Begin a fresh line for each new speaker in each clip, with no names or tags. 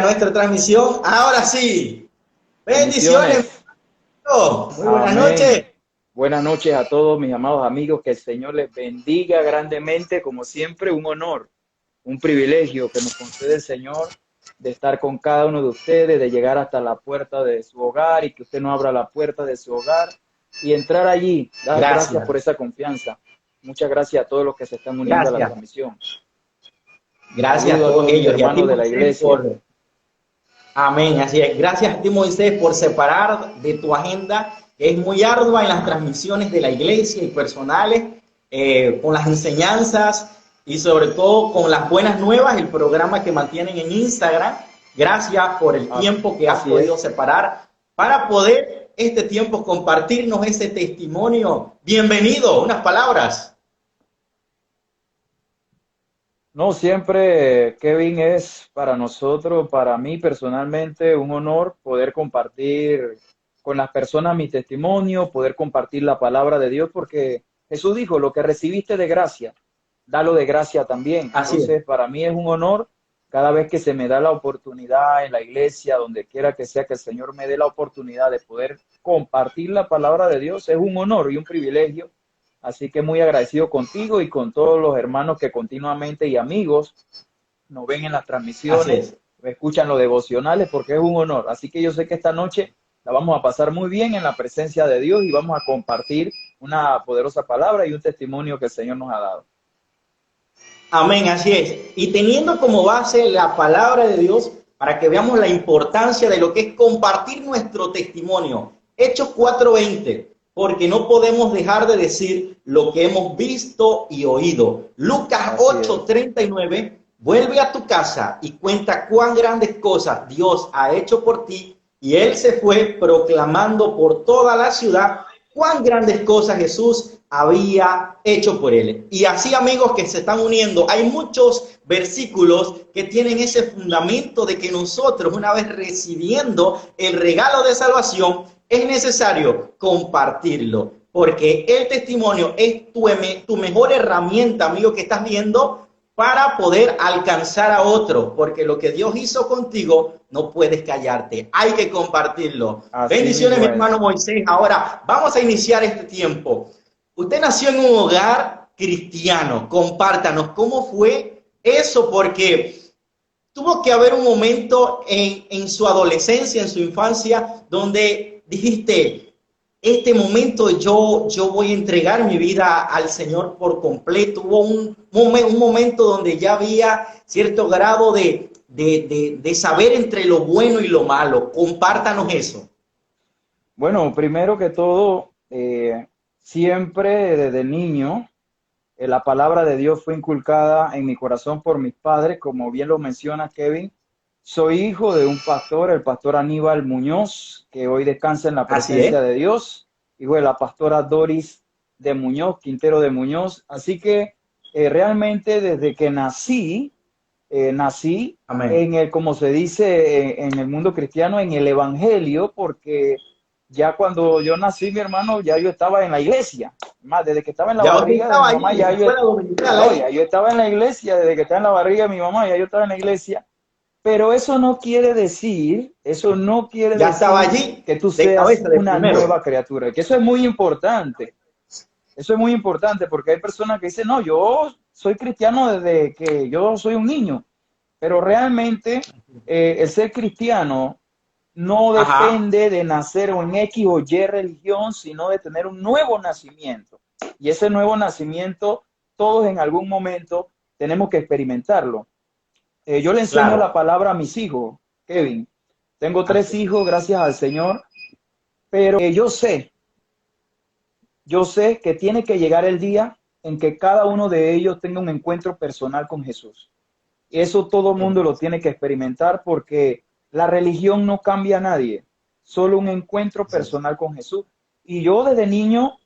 nuestra transmisión. Ahora sí. Bendiciones. Muy buenas noches.
Buenas noches a todos mis amados amigos. Que el Señor les bendiga grandemente. Como siempre, un honor, un privilegio que nos concede el Señor de estar con cada uno de ustedes, de llegar hasta la puerta de su hogar y que usted nos abra la puerta de su hogar y entrar allí. Gracias por esa confianza. Muchas gracias a todos los que se están uniendo a la transmisión.
Gracias a todos ellos.
Hermanos de la iglesia.
Amén, así es. Gracias a ti, Moisés, por separar de tu agenda, que es muy ardua en las transmisiones de la iglesia y personales, con las enseñanzas y sobre todo con las buenas nuevas, el programa que mantienen en Instagram. Gracias por el tiempo que has podido separar para poder este tiempo compartirnos ese testimonio. Bienvenido, unas palabras.
No, siempre, Kevin, es para nosotros, para mí personalmente, un honor poder compartir con las personas mi testimonio, poder compartir la palabra de Dios, porque Jesús dijo, lo que recibiste de gracia, dalo de gracia también. Entonces, para mí es un honor cada vez que se me da la oportunidad en la iglesia, donde quiera que sea que el Señor me dé la oportunidad de poder compartir la palabra de Dios, es un honor y un privilegio. Así que muy agradecido contigo y con todos los hermanos que continuamente y amigos nos ven en las transmisiones, me escuchan los devocionales, porque es un honor. Así que yo sé que esta noche la vamos a pasar muy bien en la presencia de Dios y vamos a compartir una poderosa palabra y un testimonio que el Señor nos ha dado.
Amén, así es. Y teniendo como base la palabra de Dios, para que veamos la importancia de lo que es compartir nuestro testimonio. Hechos 4:20. Porque no podemos dejar de decir lo que hemos visto y oído. Lucas 8:39, vuelve a tu casa y cuenta cuán grandes cosas Dios ha hecho por ti. Y él se fue proclamando por toda la ciudad cuán grandes cosas Jesús había hecho por él. Y así, amigos que se están uniendo, hay muchos versículos que tienen ese fundamento de que nosotros, una vez recibiendo el regalo de salvación, es necesario compartirlo, porque el testimonio es tu mejor herramienta, amigo, que estás viendo para poder alcanzar a otro, porque lo que Dios hizo contigo no puedes callarte, hay que compartirlo. Así bendiciones, mi hermano Moisés. Ahora vamos a iniciar este tiempo. Usted nació en un hogar cristiano, compártanos cómo fue eso, porque tuvo que haber un momento en su adolescencia, en su infancia, donde dijiste, este momento yo voy a entregar mi vida al Señor por completo. Hubo un momento donde ya había cierto grado de saber entre lo bueno y lo malo. Compártanos eso.
Bueno, primero que todo, siempre desde niño, la palabra de Dios fue inculcada en mi corazón por mis padres, como bien lo menciona Kevin. Soy hijo de un pastor, el pastor Aníbal Muñoz, que hoy descansa en la presencia de Dios, hijo de la pastora Doris de Muñoz, Quintero de Muñoz. Así que realmente desde que nací en el, como se dice en el mundo cristiano, en el evangelio, porque ya cuando yo nací, mi hermano, ya yo estaba en la iglesia. Más desde que estaba en la barriga de mi mamá, ya yo estaba en la iglesia, desde que estaba en la barriga de mi mamá, ya yo estaba en la iglesia. Pero eso no quiere decir, decir que tú seas una nueva criatura, que eso es muy importante. Eso es muy importante porque hay personas que dicen, no, yo soy cristiano desde que yo soy un niño, pero realmente el ser cristiano no depende de nacer en X o Y religión, sino de tener un nuevo nacimiento. Y ese nuevo nacimiento, todos en algún momento tenemos que experimentarlo. Yo le enseño la palabra a mis hijos, Kevin. Tengo 3 hijos, gracias al Señor, pero yo sé que tiene que llegar el día en que cada uno de ellos tenga un encuentro personal con Jesús. Eso todo el mundo lo tiene que experimentar, porque la religión no cambia a nadie, solo un encuentro personal con Jesús. Y yo desde niño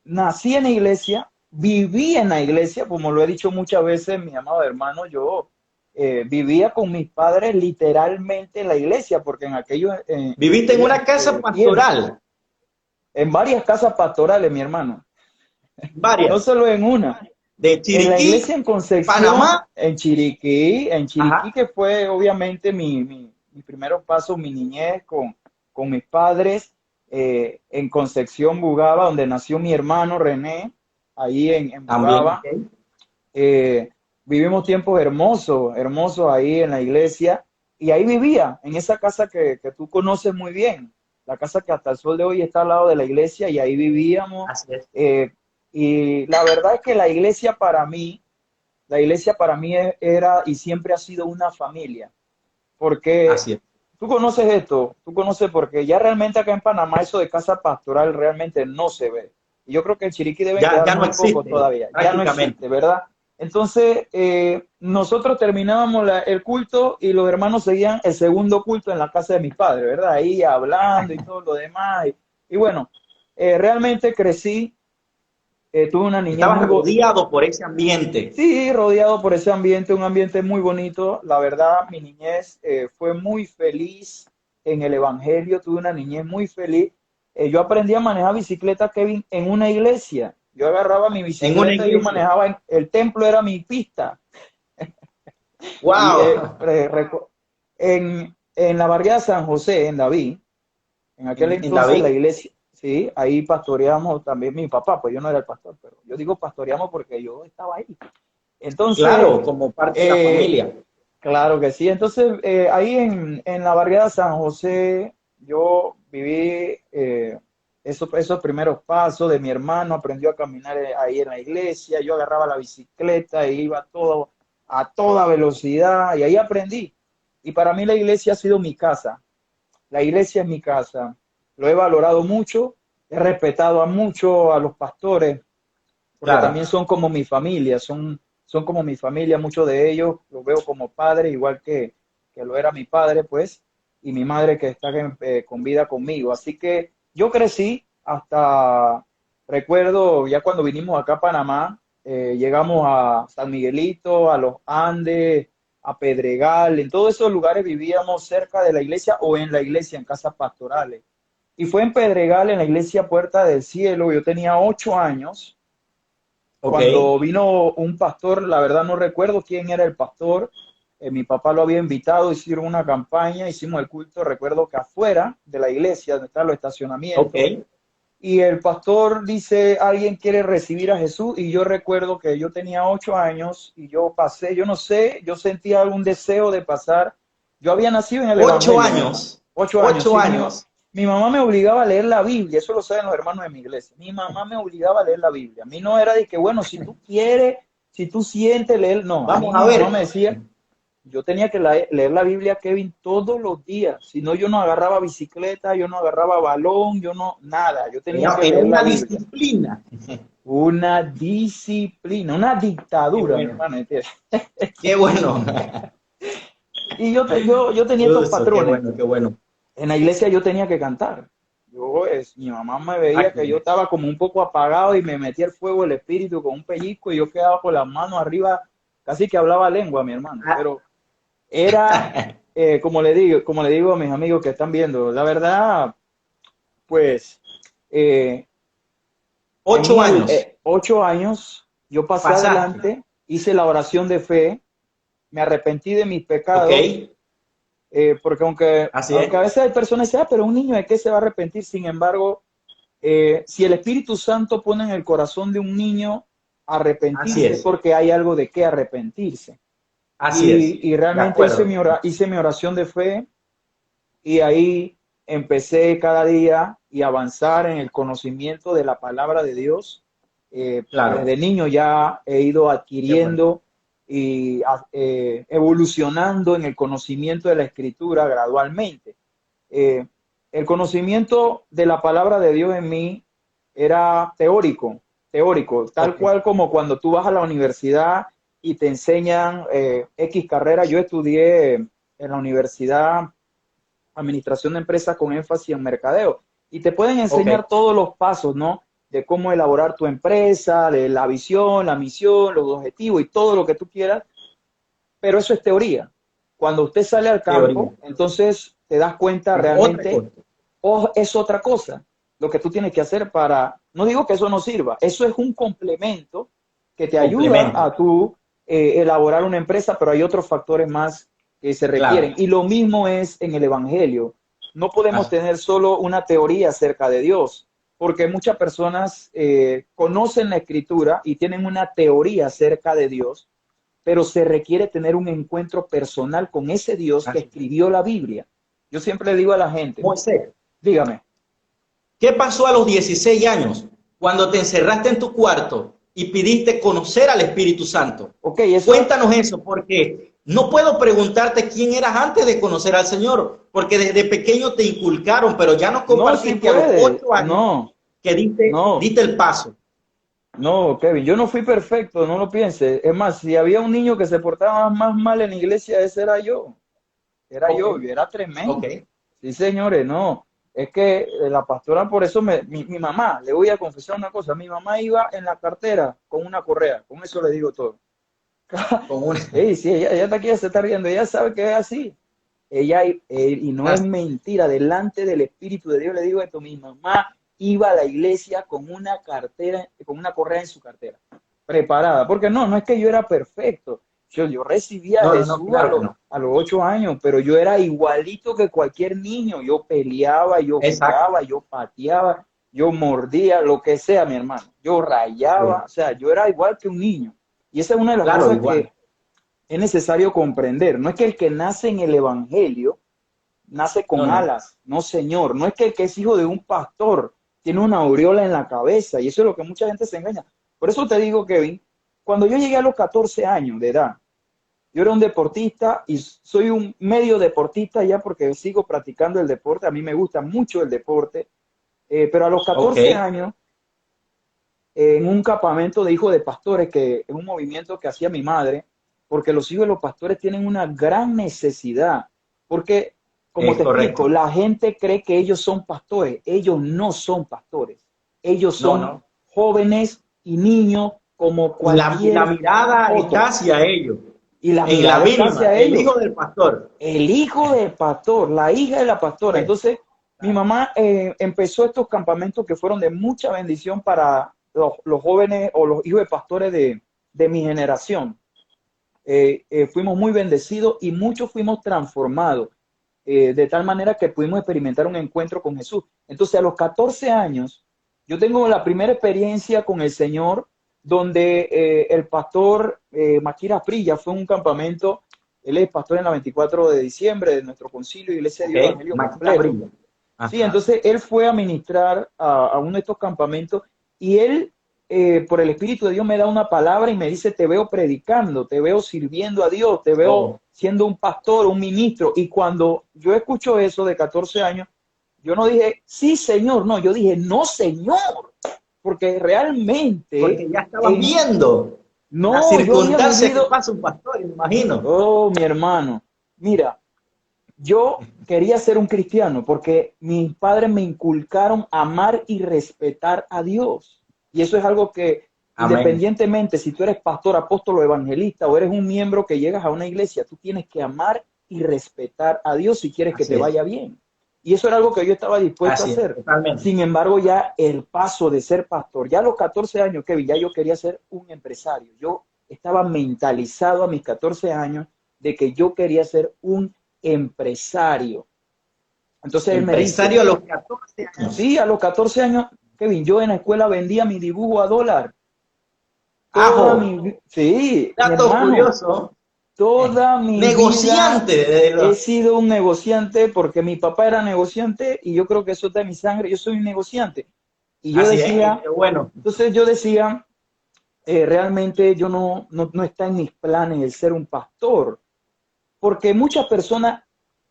nací en la iglesia, viví en la iglesia, como lo he dicho muchas veces, mi amado hermano, yo vivía con mis padres literalmente en la iglesia, porque en aquellos...
¿Viviste en una casa pastoral?
En varias casas pastorales, mi hermano.
Varias.
No solo en una.
de
En la iglesia
Chiriquí,
en Concepción,
Panamá.
En Chiriquí,
Ajá,
que fue obviamente mis primeros pasos, mi niñez con mis padres, en Concepción, Bugaba, donde nació mi hermano René, ahí en
también,
Bugaba.
ok.
Eh, Vivimos tiempos hermosos, hermosos ahí en la iglesia, y ahí vivía, en esa casa que tú conoces muy bien, la casa que hasta el sol de hoy está al lado de la iglesia, y ahí vivíamos.
Así es,
eh, y la verdad es que la iglesia para mí era y siempre ha sido una familia, porque
así es.
tú conoces esto, tú conoces porque ya realmente acá en Panamá eso de casa pastoral realmente no se ve. Y yo creo que en Chiriquí deben
Ya,
quedar
ya no
muy pocos
existe,
todavía, ya no
prácticamente.
existe, ¿verdad? Entonces, nosotros terminábamos el culto y los hermanos seguían el segundo culto en la casa de mis padres, ¿verdad? Ahí hablando y todo lo demás. Y bueno, realmente crecí, tuve una niñez
Estabas
muy,
rodeado por ese ambiente.
sí, rodeado por ese ambiente, un ambiente muy bonito. La verdad, mi niñez fue muy feliz en el Evangelio, tuve una niñez muy feliz. Yo aprendí a manejar bicicleta, Kevin, en una iglesia. Yo agarraba mi
En una
bicicleta y yo
iglesia.
manejaba, el templo era mi pista. Y
¡Wow!
en la barriada San José, en David, en aquel
En
entonces la
David.
iglesia, sí, ahí pastoreamos también mi papá, pues yo no era el pastor, pero yo digo pastoreamos porque yo estaba ahí. Entonces,
Claro, como parte de la
eh,
familia.
claro que sí. Entonces, ahí en la barriada San José, yo viví esos primeros pasos de mi hermano, aprendió a caminar ahí en la iglesia, yo agarraba la bicicleta e iba a toda velocidad y ahí aprendí. Y para mí la iglesia ha sido mi casa, la iglesia es mi casa, lo he valorado mucho, he respetado a mucho a los pastores, porque
Claro.
también son como mi familia, son como mi familia, muchos de ellos los veo como padres, igual que lo era mi padre, pues, y mi madre que está con vida conmigo. Así que yo crecí hasta, recuerdo, ya cuando vinimos acá a Panamá, llegamos a San Miguelito, a los Andes, a Pedregal, en todos esos lugares vivíamos cerca de la iglesia o en la iglesia, en casas pastorales. Y fue en Pedregal, en la iglesia Puerta del Cielo, yo tenía 8 años
Ok.
cuando vino un pastor, la verdad no recuerdo quién era el pastor, mi papá lo había invitado, hicieron una campaña, hicimos el culto, recuerdo que afuera de la iglesia, donde están los
Ok.
estacionamientos, y el pastor dice, alguien quiere recibir a Jesús, y yo recuerdo que yo tenía 8 años, y yo pasé, yo no sé, yo sentía algún deseo de pasar, yo había nacido en el
Ocho
Evangelio, mi hermano,
años.
8 años,
Ocho
sí,
años.
mi mamá me obligaba a leer la Biblia, eso lo saben los hermanos de mi iglesia. Mi mamá me obligaba a leer la Biblia. A mí no era de que, bueno, si tú quieres, si tú sientes leer, no. A mí
Vamos a
mi mamá me
ver.
decía, yo tenía que leer la Biblia, Kevin, todos los días. Si no, yo no agarraba bicicleta, yo no agarraba balón, yo no, nada. Yo tenía que
Era
leer la
una
Biblia.
disciplina.
Una disciplina, una
Qué
dictadura, mi
bueno.
hermano, ¿entiendes?
Qué bueno.
Y yo tenía estos
Eso, qué
patrones.
bueno, qué bueno.
En la iglesia yo tenía que cantar. Mi mamá me veía
Aquí.
que yo estaba como un poco apagado y me metía el fuego del espíritu con un pellizco y yo quedaba con las manos arriba, casi que hablaba lengua, mi hermano.
Ah,
Pero era, como le digo a mis amigos que están viendo, la verdad, pues, eh,
ocho
tenía
años.
8 años, yo pasé
Pasaste.
adelante, hice la oración de fe, me arrepentí de mis
Ok.
pecados. Porque
Así
aunque a
es.
veces hay personas que dicen, pero un niño de qué se va a arrepentir, sin embargo, si el Espíritu Santo pone en el corazón de un niño
Así
arrepentirse, es
es.
porque hay algo de qué arrepentirse.
Así es.
Y
De
realmente
acuerdo.
hice mi oración de fe y ahí empecé cada día y avanzar en el conocimiento de la palabra de Dios. Desde
Claro.
niño ya he ido
Qué bueno.
adquiriendo y evolucionando en el conocimiento de la escritura gradualmente. Eh, el conocimiento de la palabra de Dios en mí era teórico, tal
Ok.
cual como cuando tú vas a la universidad y te enseñan X carrera. Yo estudié en la universidad administración de empresas con énfasis en mercadeo. Y te pueden
Ok.
enseñar todos los pasos, ¿no? De cómo elaborar tu empresa, de la visión, la misión, los objetivos y todo lo que tú quieras, pero eso es teoría. Cuando usted sale al
Teoría.
campo, entonces te das cuenta
Es otra
realmente,
cosa.
o es otra cosa lo que tú tienes que hacer para, no digo que eso no sirva, eso es un complemento, que te ayuda a tú elaborar una empresa, pero hay otros factores más que se requieren. Claro. Y lo mismo es en el Evangelio. No podemos tener solo una teoría acerca de Dios, porque muchas personas conocen la Escritura y tienen una teoría acerca de Dios, pero se requiere tener un encuentro personal con ese Dios que escribió la Biblia. Yo siempre le digo a la gente,
Moisés,
dígame.
¿Qué pasó a los 16 años cuando te encerraste en tu cuarto y pidiste conocer al Espíritu Santo? Cuéntanos eso, porque no puedo preguntarte quién eras antes de conocer al Señor, porque desde pequeño te inculcaron, pero ya nos compartiste a los 8 años que diste el paso.
No, Kevin, yo no fui perfecto, no lo pienses. Es más, si había un niño que se portaba más mal en la iglesia, ese era yo. Yo era tremendo. Sí, señores, no. Es que la pastora, por eso mi mamá, le voy a confesar una cosa, mi mamá iba en la cartera con una correa, con eso le digo todo. Sí, ella está aquí, se está riendo, ella sabe que es así. Ella, y no es mentira, delante del Espíritu de Dios le digo esto, mi mamá iba a la iglesia con una cartera, con una correa en su cartera, preparada, porque no es que yo era perfecto. Yo recibía a Jesús a los 8 años, pero yo era igualito que cualquier niño. Yo peleaba, yo jugaba, yo pateaba, yo mordía, lo que sea, mi hermano. Yo rayaba, o sea, yo era igual que un niño. Y esa es una de las cosas que es necesario comprender. No es que el que nace en el Evangelio nace con alas, no, señor. No es que el que es hijo de un pastor tiene una aureola en la cabeza, y eso es lo que mucha gente se engaña. Por eso te digo, Kevin, cuando yo llegué a los 14 años de edad, yo era un deportista y soy un medio deportista ya porque sigo practicando el deporte. A mí me gusta mucho el deporte, pero a los 14 años, en un campamento de hijos de pastores, que es un movimiento que hacía mi madre, porque los hijos de los pastores tienen una gran necesidad, porque, como te explico, la gente cree que ellos son pastores. Ellos no son pastores. Ellos son jóvenes y niños como cualquier
La mirada está hacia ellos.
Y la mirada está hacia ellos.
El hijo del pastor.
El hijo del pastor, la hija de la pastora. Entonces, mi mamá empezó estos campamentos que fueron de mucha bendición para los jóvenes o los hijos de pastores de mi generación. Fuimos muy bendecidos y muchos fuimos transformados de tal manera que pudimos experimentar un encuentro con Jesús. Entonces, a los 14 años, yo tengo la primera experiencia con el Señor, donde el pastor Maquira Prilla fue un campamento. Él es pastor en la 24 de diciembre de nuestro concilio Iglesia de Dios Evangelio Completo. Sí, entonces él fue a ministrar a uno de estos campamentos y él, por el Espíritu de Dios, me da una palabra y me dice: te veo predicando, te veo sirviendo a Dios, te veo siendo un pastor, un ministro. Y cuando yo escucho eso de 14 años, yo no dije, sí, Señor, no, yo dije, no, Señor. Porque realmente...
Porque ya estaban viendo
las
circunstancias que pasa un pastor, me imagino.
Oh, mi hermano. Mira, yo quería ser un cristiano porque mis padres me inculcaron amar y respetar a Dios. Y eso es algo que, independientemente si tú eres pastor, apóstol o evangelista, o eres un miembro que llegas a una iglesia, tú tienes que amar y respetar a Dios si quieres que te vaya bien. Y eso era algo que yo estaba dispuesto a hacer. Sin embargo, ya el paso de ser pastor, ya a los 14 años, Kevin, ya yo quería ser un empresario. Yo estaba mentalizado a mis 14 años de que yo quería ser un empresario. Entonces él me dice,
¿empresario a los 14 años?
Sí, a los 14 años, Kevin, yo en la escuela vendía mi dibujo a $1. Sí,
dato curioso.
Toda mi
negociante
vida he sido un negociante porque mi papá era negociante y yo creo que eso está en mi sangre. Yo soy un negociante. Y yo decía,
bueno.
Entonces yo decía, realmente yo no está en mis planes el ser un pastor, porque muchas personas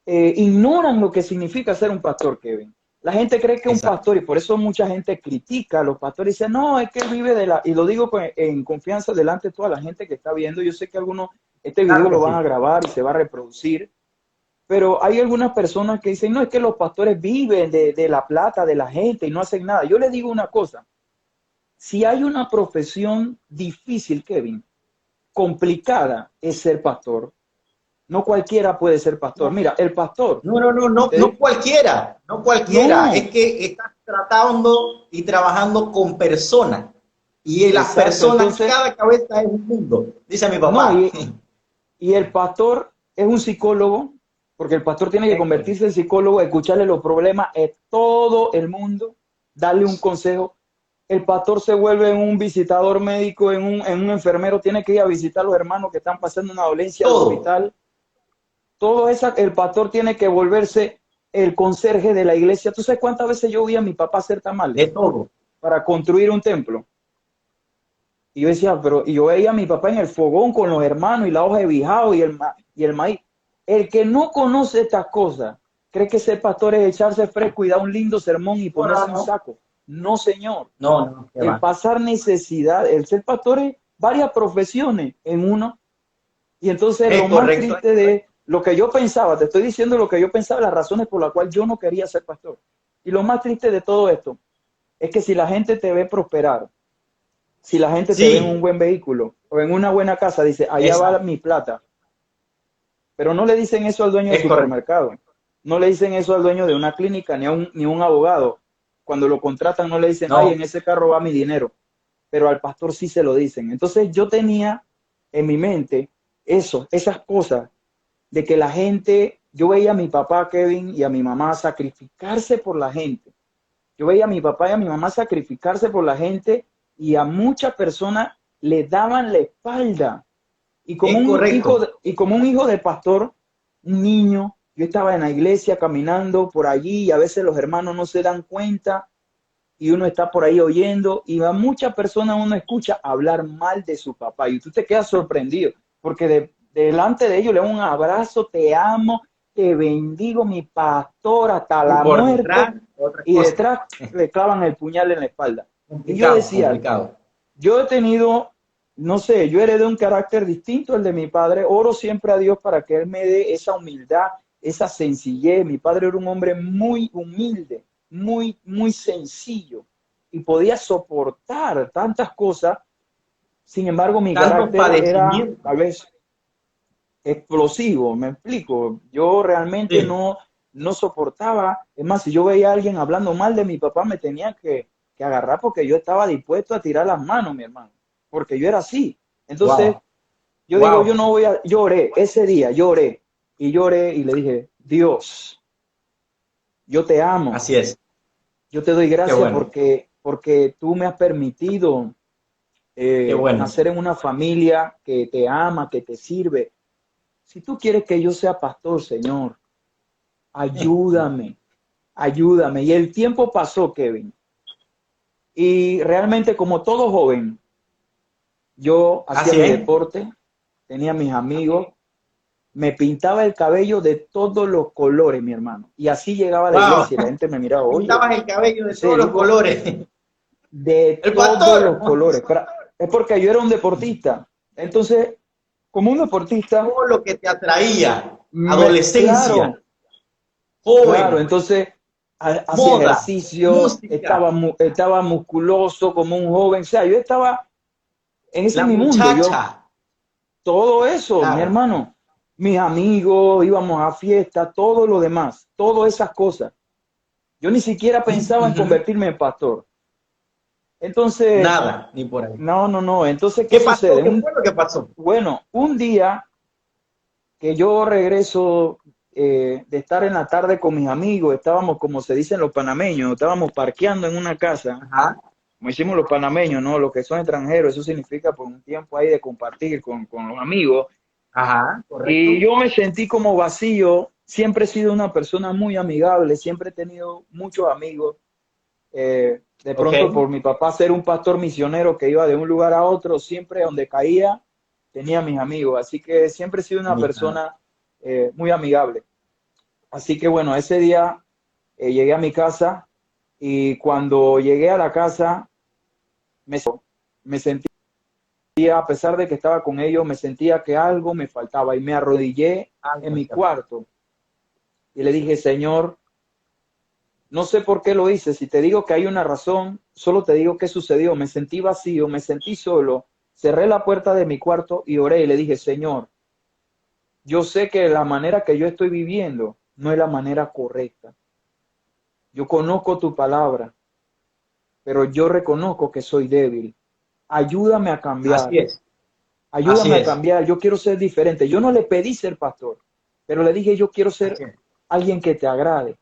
ignoran lo que significa ser un pastor, Kevin. La gente cree que un pastor, y por eso mucha gente critica a los pastores y dice, no, es que él vive de la... Y lo digo en confianza delante de toda la gente que está viendo. Yo sé que algunos, este video lo van a grabar y se va a reproducir, pero hay algunas personas que dicen, no, es que los pastores viven de la plata de la gente y no hacen nada. Yo les digo una cosa, si hay una profesión difícil, Kevin, complicada, es ser pastor. No cualquiera puede ser pastor. Mira, el pastor...
No cualquiera. No cualquiera. No. Es que estás tratando y trabajando con personas. Y las
Exacto,
personas,
entonces,
cada cabeza es un mundo, dice mi
no,
papá.
y el pastor es un psicólogo, porque el pastor tiene que
Es correcto.
convertirse en psicólogo, escucharle los problemas de todo el mundo, darle un consejo. El pastor se vuelve un visitador médico, en un enfermero, tiene que ir a visitar a los hermanos que están pasando una dolencia al
Todo.
hospital. Todo eso, el pastor tiene que volverse el conserje de la iglesia. ¿Tú sabes cuántas veces yo vi a mi papá hacer
De
tamales
todo.
para construir un templo? Y yo decía, pero y yo veía a mi papá en el fogón con los hermanos y la hoja de bijao y el maíz. El que no conoce estas cosas cree que ser pastor es echarse fresco y dar un lindo sermón y
No, no,
ponerse un
no.
saco. No, señor.
No, no, qué
El
va.
pasar necesidad, el ser pastor es varias profesiones en uno. Y entonces lo
Es
más
correcto, es
triste de
correcto.
lo que yo pensaba, te estoy diciendo lo que yo pensaba, las razones por las cuales yo no quería ser pastor. Y lo más triste de todo esto es que si la gente te ve prosperar, si la gente te ve en un
Sí,
buen vehículo o en una buena casa, dice, allá va
exacto.
mi plata. Pero no le dicen eso al dueño del
Es correcto.
supermercado, no le dicen eso al dueño de una clínica ni a un abogado. Cuando lo contratan no le dicen, ay,
No,
en ese carro va mi dinero. Pero al pastor sí se lo dicen. Entonces yo tenía en mi mente esas cosas de que la gente, yo veía a mi papá Kevin y a mi mamá sacrificarse por la gente. Yo veía a mi papá y a mi mamá sacrificarse por la gente y a muchas personas le daban la espalda.
es correcto.
Y como un hijo de pastor, un niño, yo estaba en la iglesia caminando por allí y a veces los hermanos no se dan cuenta y uno está por ahí oyendo y a muchas personas uno escucha hablar mal de su papá y tú te quedas sorprendido porque delante de ellos le da un abrazo, te amo, te bendigo, mi pastor, hasta
Y
la
por
muerte,
detrás, otra
y
cosa.
detrás le clavan el puñal en la espalda. Y yo
Complicado,
decía,
complicado.
yo he tenido, no sé, yo heredé un carácter distinto al de mi padre, oro siempre a Dios para que Él me dé esa humildad, esa sencillez. Mi padre era un hombre muy humilde, muy sencillo y podía soportar tantas cosas. Sin embargo, mi
Tantos
carácter era
padecimientos.
tal vez explosivo, me explico. Yo realmente
Sí,
no soportaba. Es más, si yo veía a alguien hablando mal de mi papá, me tenía que agarrar porque yo estaba dispuesto a tirar las manos, mi hermano, porque yo era así. Entonces,
wow,
yo digo, yo
wow.
no voy a, lloré, ese día lloré y le dije, Dios, yo te amo,
Así es.
yo te doy
Qué
gracias
bueno,
porque tú me has permitido
qué bueno.
nacer en una familia que te ama, que te sirve. Si tú quieres que yo sea pastor, Señor, ayúdame, ayúdame. Y el tiempo pasó, Kevin. Y realmente, como todo joven, yo hacía
Así
mi
es.
deporte, tenía mis amigos, me pintaba el cabello de todos los colores, mi hermano. Y así llegaba a la
Wow.
iglesia y la gente me miraba, oye,
Pintabas el cabello de
ese
todos los
digo,
colores.
de
El
todos
pastor.
los colores. Pero es porque yo era un deportista. Entonces, como un deportista,
Todo lo que te atraía.
claro,
Adolescencia,
claro,
joven,
entonces hacía
moda,
ejercicio,
música,
estaba musculoso como un joven, o sea, yo estaba en ese
la
mi mundo,
muchacha.
todo eso, mi
Claro.
hermano, mis amigos, íbamos a fiestas, todo lo demás, todas esas cosas. Yo ni siquiera pensaba en
Ujú.
convertirme en pastor. Entonces,
Nada, ni por ahí.
no, entonces, ¿qué
¿Qué pasó?
sucede?
¿Qué fue lo que pasó?
Bueno, un día que yo regreso de estar en la tarde con mis amigos, estábamos, como se dicen los panameños, estábamos parqueando en una casa,
Ajá,
como hicimos los panameños, ¿no? Los que son extranjeros, eso significa por un tiempo ahí de compartir con los amigos.
ajá,
Y
correcto.
yo me sentí como vacío, siempre he sido una persona muy amigable, siempre he tenido muchos amigos. De
Ok.
pronto por mi papá ser un pastor misionero que iba de un lugar a otro, siempre donde caía tenía mis amigos, así que siempre he sido una
Ahí está.
persona muy amigable. Así que bueno, ese día llegué a mi casa y cuando llegué a la casa me, me sentía, a pesar de que estaba con ellos, me sentía que algo me faltaba y me arrodillé en
Algo
mi
está.
cuarto y le dije, Señor, no sé por qué lo hice, si te digo que hay una razón, solo te digo qué sucedió, me sentí vacío, me sentí solo, cerré la puerta de mi cuarto y oré y le dije, Señor, yo sé que la manera que yo estoy viviendo no es la manera correcta. Yo conozco tu palabra, pero yo reconozco que soy débil. ayúdame a cambiar,
Así es, así
ayúdame a
es,
cambiar, yo quiero ser diferente. Yo no le pedí ser pastor, pero le dije, yo quiero ser
así es.
alguien que te agrade,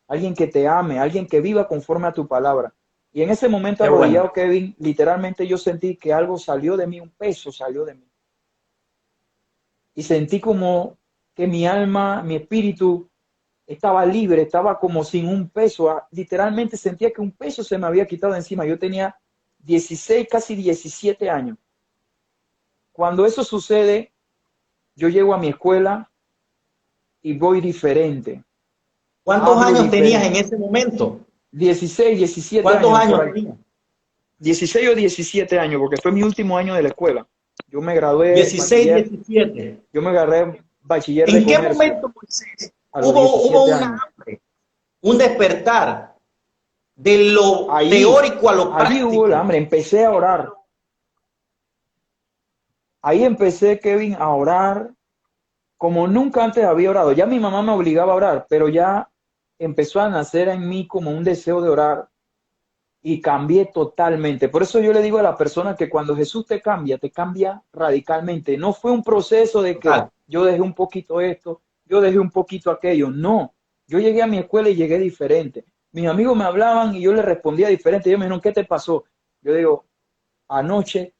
alguien que te ame, alguien que viva conforme a tu palabra. Y en ese momento
Qué bueno.
arrodillado, Kevin, literalmente yo sentí que algo salió de mí, un peso salió de mí. Y sentí como que mi alma, mi espíritu estaba libre, estaba como sin un peso. Literalmente sentía que un peso se me había quitado de encima. Yo tenía 16, casi 17 años. Cuando eso sucede, yo llego a mi escuela y voy diferente.
¿Cuántos
Hablo
años tenías en
diferente.
ese momento?
16, 17
¿Cuántos
años por
años
ahí.
tenías?
16 o 17 años, porque fue mi último año de la escuela. Yo me gradué
16,
bachiller,
17.
yo me agarré bachiller de
¿En qué
comercio
momento, Moisés,
a los
hubo
17
un
años.
hambre, un despertar de lo
Ahí,
teórico a lo
allí hubo el
práctico?
hambre, empecé a orar. Ahí empecé, Kevin, a orar como nunca antes había orado. Ya mi mamá me obligaba a orar, pero ya empezó a nacer en mí como un deseo de orar y cambié totalmente. Por eso yo le digo a la persona que cuando Jesús te cambia radicalmente. No fue un proceso de que
Total.
yo dejé un poquito esto, yo dejé un poquito aquello. No, yo llegué a mi escuela y llegué diferente. Mis amigos me hablaban y yo les respondía diferente. Ellos me dijeron, ¿qué te pasó? Yo digo, anoche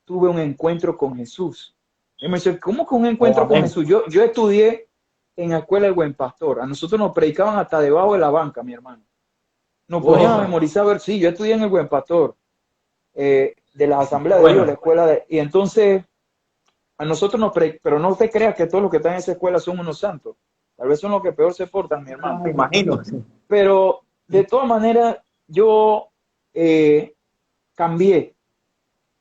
tuve un encuentro con Jesús. Y me dice, ¿cómo que un
Oh,
encuentro con
amén.
Jesús? Yo estudié en la escuela del Buen Pastor. A nosotros nos predicaban hasta debajo de la banca, mi hermano. Nos ponían a
Oh,
memorizar, ver, sí, yo estudié en el Buen Pastor, de las
qué
asambleas de Dios, la
bueno.
escuela de... Y entonces, a nosotros pero no te creas que todos los que están en esa escuela son unos santos. Tal vez son los que peor se portan, mi
No,
hermano.
me imagino.
Pero de todas maneras, yo eh, cambié,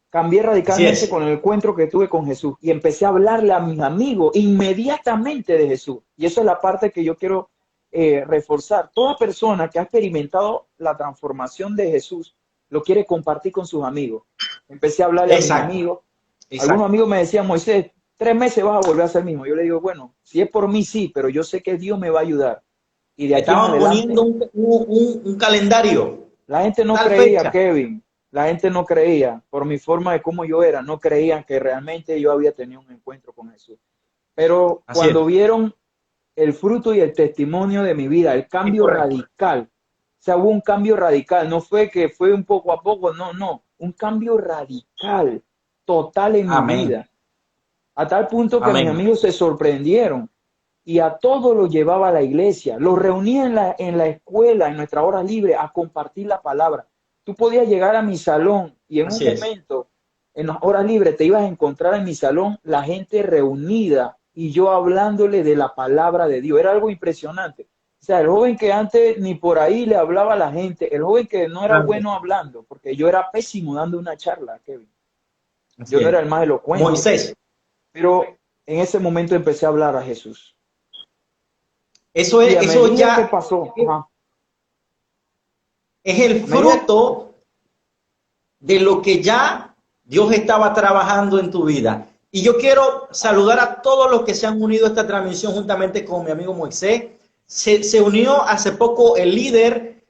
cambié
Así
radicalmente
es.
con el encuentro que tuve con Jesús y empecé a hablarle a mis amigos inmediatamente de Jesús. Y esa es la parte que yo quiero reforzar. Toda persona que ha experimentado la transformación de Jesús lo quiere compartir con sus amigos. Empecé a hablarle a mis
Exacto,
amigos. Algunos
exacto.
amigos me decían, Moisés, 3 meses vas a volver a ser el mismo. Yo le digo, bueno, si es por mí, sí, pero yo sé que Dios me va a ayudar. Y de aquí en
Estaban poniendo
adelante
un calendario,
la gente no
tal
creía,
fecha.
Kevin, la gente no creía, por mi forma de cómo yo era, no creían que realmente yo había tenido un encuentro con Jesús. Pero
Así
cuando
es.
vieron el fruto y el testimonio de mi vida, el
Es
cambio
correcto.
radical, o sea, hubo un cambio radical, no fue que fue un poco a poco, no, no, un cambio radical, total en mi
Amén.
vida, a tal punto que mis
Amén.
amigos se sorprendieron y a todos los llevaba a la iglesia, los reunía en la escuela, en nuestra hora libre, a compartir la palabra. Tú podías llegar a mi salón y en un
Así es.
momento, en las horas libres, te ibas a encontrar en mi salón la gente reunida y yo hablándole de la palabra de Dios. Era algo impresionante. O sea, el joven que antes ni por ahí le hablaba a la gente, el joven que no era
Grande.
bueno hablando, porque yo era pésimo dando una charla, Kevin. Yo
Así
no era
es.
el más elocuente,
Moisés,
pero en ese momento empecé a hablar a Jesús.
eso
Y
es,
a
eso
medida que
ya
pasó, ajá,
es el
a medida,
fruto de lo que ya Dios estaba trabajando en tu vida. Y yo quiero saludar a todos los que se han unido a esta transmisión juntamente con mi amigo Moisés. Se unió hace poco el líder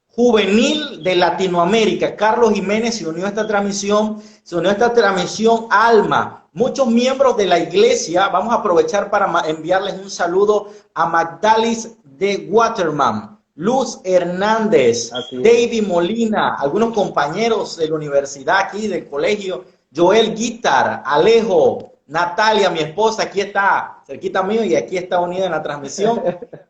juvenil de Latinoamérica, Carlos Jiménez, se unió a esta transmisión, Alma. Muchos miembros de la iglesia, vamos a aprovechar para enviarles un saludo a Magdalis de Waterman, Luz Hernández,
así es.
David Molina, algunos compañeros de la universidad aquí, del colegio, Joel Guitar, Alejo, Natalia, mi esposa, aquí está, cerquita mío y aquí está unida en la transmisión,